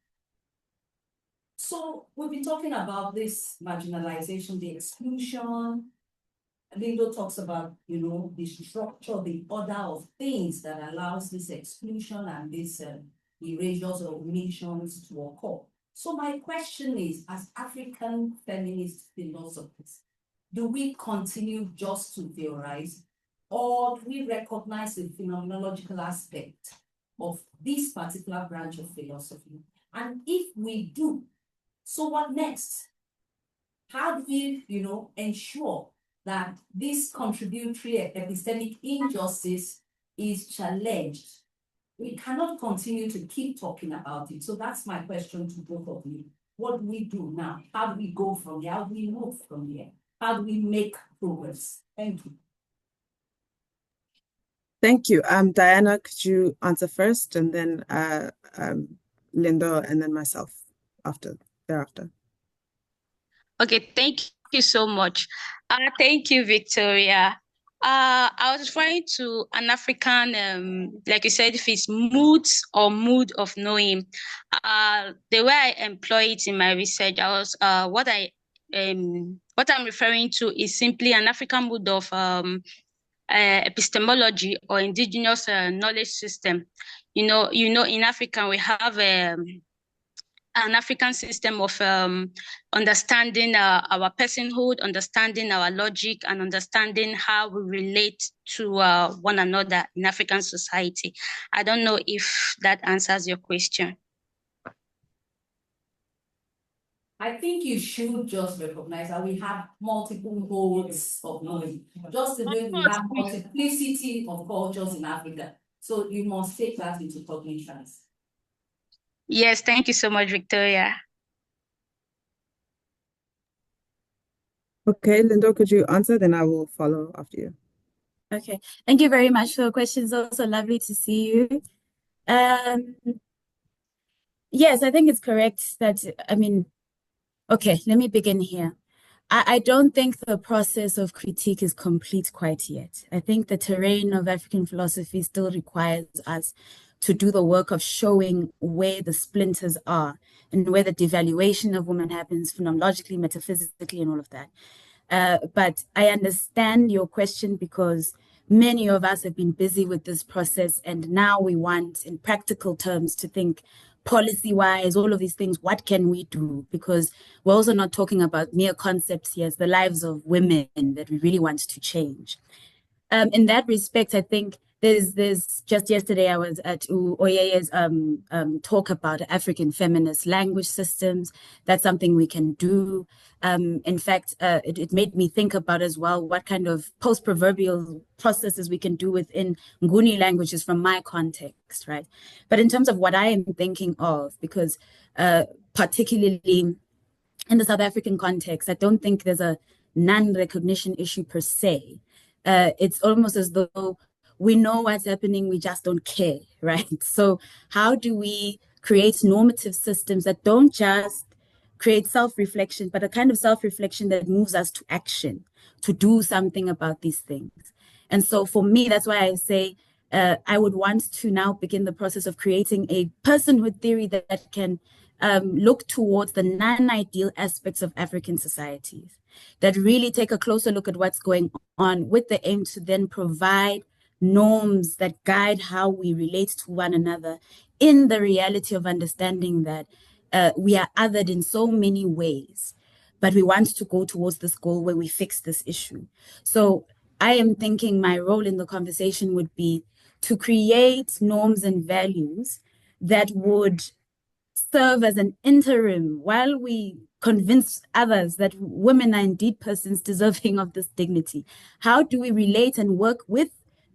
So we've been talking about this marginalization, the exclusion. Lindo talks about, the structure, the order of things that allows this exclusion and this erasures of nations to occur. So my question is, as African feminist philosophers, do we continue just to theorize, or do we recognize the phenomenological aspect of this particular branch of philosophy? And if we do, so what next? How do we, ensure that this contributory epistemic injustice is challenged? We cannot continue to keep talking about it. So that's my question to both of you. What do we do now? How do we go from here? How do we move from here? How do we make progress? Thank you.
Thank you. Diana, could you answer first, and then Linda, and then myself thereafter.
Okay, thank you so much. Thank you, Victoria. I was referring to an African, like you said, if it's moods or mood of knowing. The way I employ it in my research, what I'm referring to is simply an African mood of epistemology or indigenous knowledge system. In Africa we have an African system of understanding our personhood, understanding our logic, and understanding how we relate to one another in African society. I don't know if that answers your question.
I think you should just recognize that we have multiple modes of knowing, just the way we have multiplicity of cultures in Africa. So you must take that into cognizance.
Yes, thank you so much, Victoria.
Okay, Lindo, could you answer? Then I will follow after you.
Okay, thank you very much for the questions. Also lovely to see you. Yes, I think it's correct that, okay, let me begin here. I don't think the process of critique is complete quite yet. I think the terrain of African philosophy still requires us to do the work of showing where the splinters are and where the devaluation of women happens phenomenologically, metaphysically, and all of that. But I understand your question because many of us have been busy with this process, and now we want, in practical terms, to think policy-wise, all of these things, what can we do? Because we're also not talking about mere concepts here, it's the lives of women that we really want to change. In that respect, I think there's just yesterday I was at Oyeye's talk about African feminist language systems. That's something we can do. In fact, it made me think about as well what kind of post-proverbial processes we can do within Nguni languages from my context, right? But in terms of what I am thinking of, because particularly in the South African context, I don't think there's a non-recognition issue per se. It's almost as though we know what's happening, we just don't care, right? So how do we create normative systems that don't just create self-reflection, but a kind of self-reflection that moves us to action, to do something about these things? And so for me, that's why I say I would want to now begin the process of creating a personhood theory that can look towards the non-ideal aspects of African societies, that really take a closer look at what's going on with the aim to then provide norms that guide how we relate to one another in the reality of understanding that we are othered in so many ways, but we want to go towards this goal where we fix this issue. So I am thinking my role in the conversation would be to create norms and values that would serve as an interim while we convince others that women are indeed persons deserving of this dignity. How do we relate and work with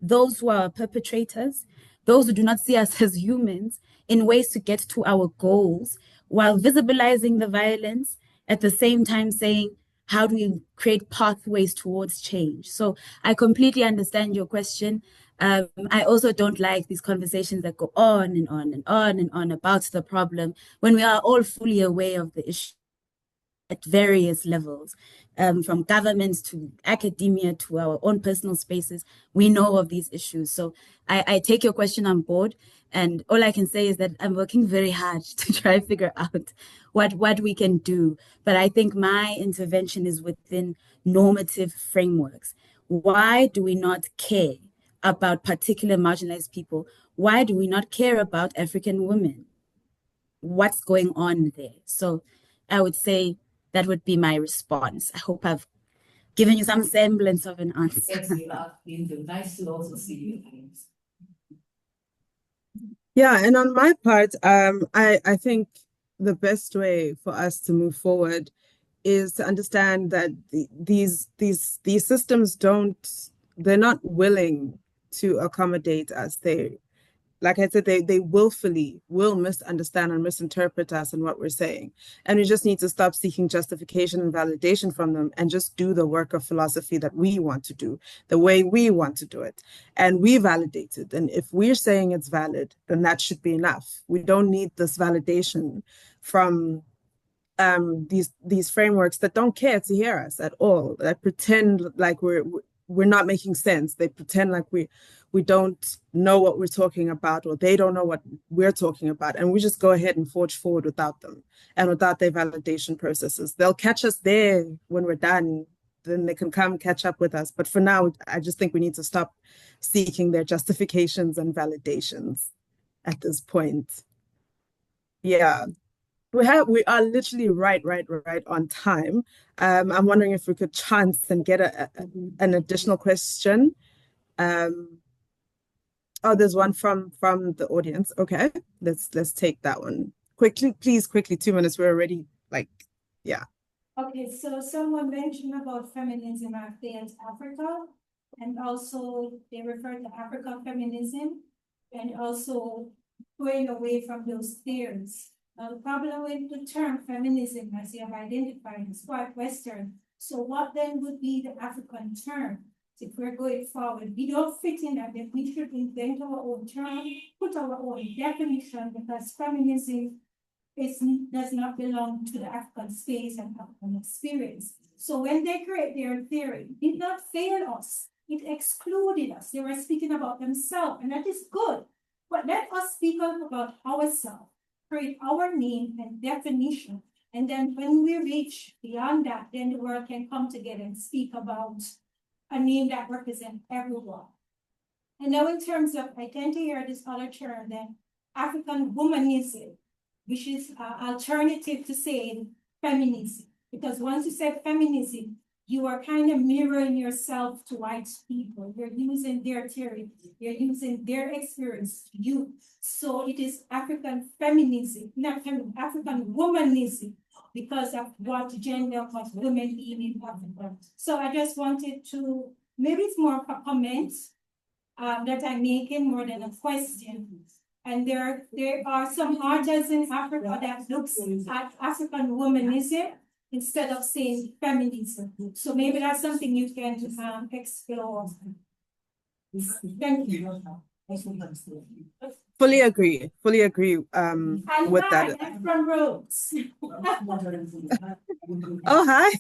those who are perpetrators, those who do not see us as humans, in ways to get to our goals while visibilizing the violence, at the same time saying, how do we create pathways towards change? So I completely understand your question. I also don't like these conversations that go on and on and on and on about the problem when we are all fully aware of the issue at various levels, from governments to academia to our own personal spaces. We know of these issues. So I take your question on board. And all I can say is that I'm working very hard to try to figure out what we can do. But I think my intervention is within normative frameworks. Why do we not care about particular marginalized people? Why do we not care about African women? What's going on there? So I would say that would be my response. I hope I've given you some semblance of an answer.
Yes, you have been doing. Nice to also see you.
Yeah, and on my part, I think the best way for us to move forward is to understand that these systems they're not willing to accommodate us. Like I said, they willfully will misunderstand and misinterpret us and what we're saying. And we just need to stop seeking justification and validation from them and just do the work of philosophy that we want to do, the way we want to do it. And we validate it. And if we're saying it's valid, then that should be enough. We don't need this validation from these frameworks that don't care to hear us at all, that pretend like we're not making sense. They pretend like we don't know what we're talking about, or they don't know what we're talking about, and we just go ahead and forge forward without them and without their validation processes. They'll catch us there when we're done, then they can come catch up with us. But for now, I just think we need to stop seeking their justifications and validations at this point. Yeah. We are literally right on time. I'm wondering if we could chance and get an additional question. Oh, there's one from the audience. Okay, let's take that one quickly, please. Quickly, 2 minutes. We're already yeah.
Okay, so someone mentioned about feminism at Africa, and also they refer to African feminism, and also going away from those theories. Now, the problem with the term feminism, as you have identified, is quite Western. So what then would be the African term? If we're going forward, we don't fit in that, then we should invent our own term, put our own definition, because feminism does not belong to the African space and African experience. So when they create their theory, it did not fail us. It excluded us. They were speaking about themselves, and that is good. But let us speak about ourselves, create our name and definition. And then when we reach beyond that, then the world can come together and speak about a name that represents everyone. And now in terms of identity, or this other term, then African womanism, which is alternative to saying feminism. Because once you say feminism, you are kind of mirroring yourself to white people. You're using their theory, you're using their experience to you. So it is African feminism, not African womanism, because of what gender, what women being in Africa. So I just wanted to, maybe it's more of a comment that I'm making more than a question. And there are some artists in Africa that looks at African womanism instead of saying feminism. So maybe that's something you can explore. Thank you.
Fully agree with that.
I'm from Rhodes.
Oh, hi.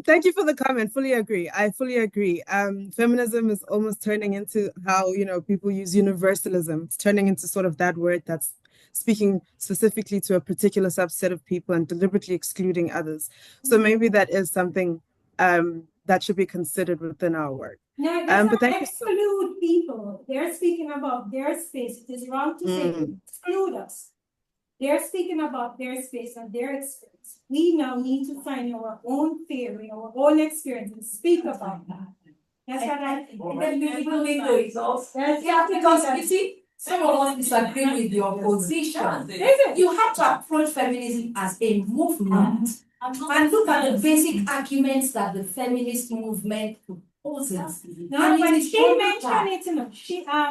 Thank you for the comment. Fully agree. I fully agree. Feminism is almost turning into how, people use universalism. It's turning into sort of that word that's speaking specifically to a particular subset of people and deliberately excluding others. So maybe that is something that should be considered within our work.
No,
but thank
exclude people. They're speaking about their space. It is wrong to say exclude us. They're speaking about their space and their experience. We now need to find our own theory, our own experience, and speak about that. That's what I think.
Yeah, because you see, some of us disagree with your position. You have to approach feminism as a movement and look at the basic arguments that the feminist movement
No, when she mentioned it, you know,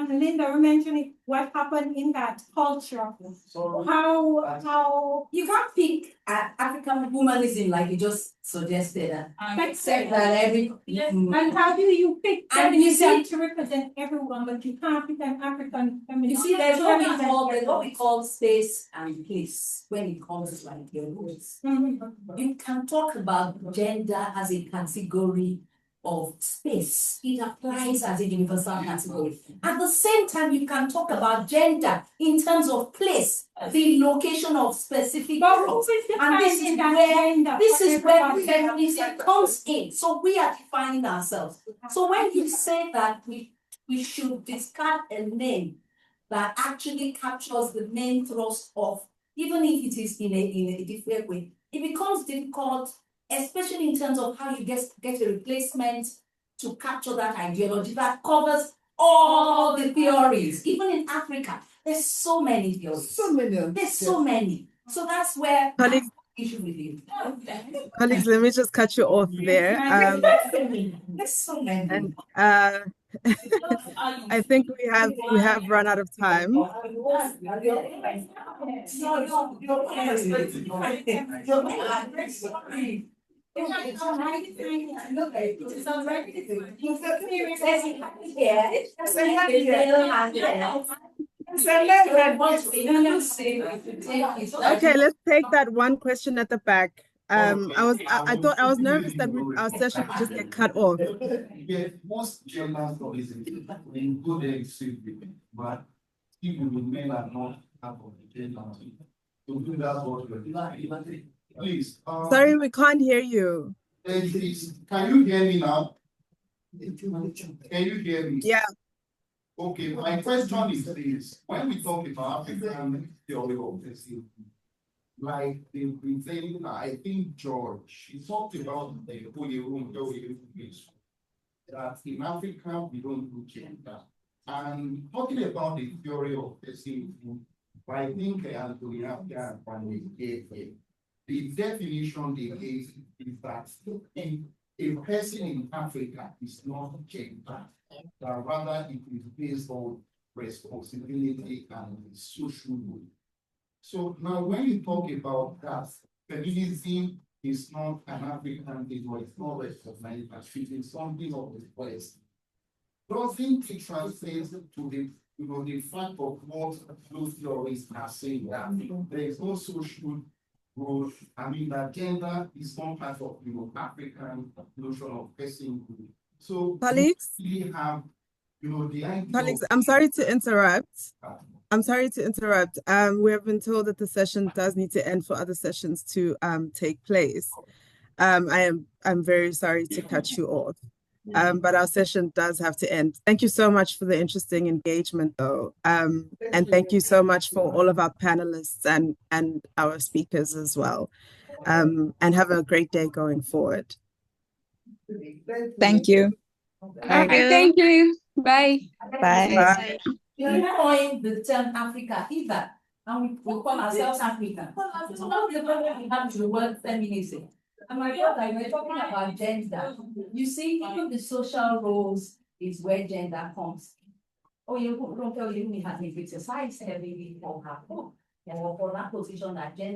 Linda mentioned it, what happened in that culture. How
You can't pick African humanism like you just suggested. Except that
and how do you pick feminism to represent everyone, but you can't pick an African feminism?
you see, there's what we call space and place when it comes to like your roots. You can talk about gender as a category of space. It applies as a universal category. At the same time, you can talk about gender in terms of place, the location of specific roles. And this is where feminism comes in. So we are defining ourselves. So when you say that we should discard a name that actually captures the main thrust of, even if it is in a different way, it becomes difficult, especially in terms of how you get a replacement to capture that ideology that covers all the theories. Even in Africa, there's so many theories. There's so many. So that's where
Colleagues,
issue with you.
colleagues, let me just cut you off there.
There's so many.
And I think we have run out of time. Okay, let's take that one question at the back. I thought I was nervous that our session would just get cut off.
Yeah, most German tourism in good exhibit, but people with men are not part of the German. To do that, what please.
Sorry, we can't hear you.
Can you hear me now? Can you hear me?
Yeah.
Okay, my question is this: when we talk about African theory of the like the presenter, I think George, he talked about the holy room that in Africa we don't do gender. And talking about the theory of person, I think Anthony Africa gave here. The definition they gave is that a person in Africa is not gender, but rather it is based on responsibility and social role. So now when you talk about that, feminism is not an African thing, or it's not recognized as fitting something of the West. Doesn't it translate to the fact of what those theories are saying, that there is no social role? I mean, that gender is not part of African notion of person. So
colleagues,
we have the idea.
Colleagues, I'm sorry to interrupt. We have been told that the session does need to end for other sessions to take place. I'm very sorry to cut you off. But our session does have to end. Thank you so much for the interesting engagement though. And thank you so much for all of our panelists and our speakers as well. And have a great day going forward.
Thank you.
Okay, thank you. Bye.
Bye.
Bye.
We coined the term Africa either, and we call ourselves African. So now we have the word feminism. And my brother, we're talking about gender. You see, even the social roles is where gender comes. Oh, you don't tell you we have been criticized heavily for her, for that position that gender.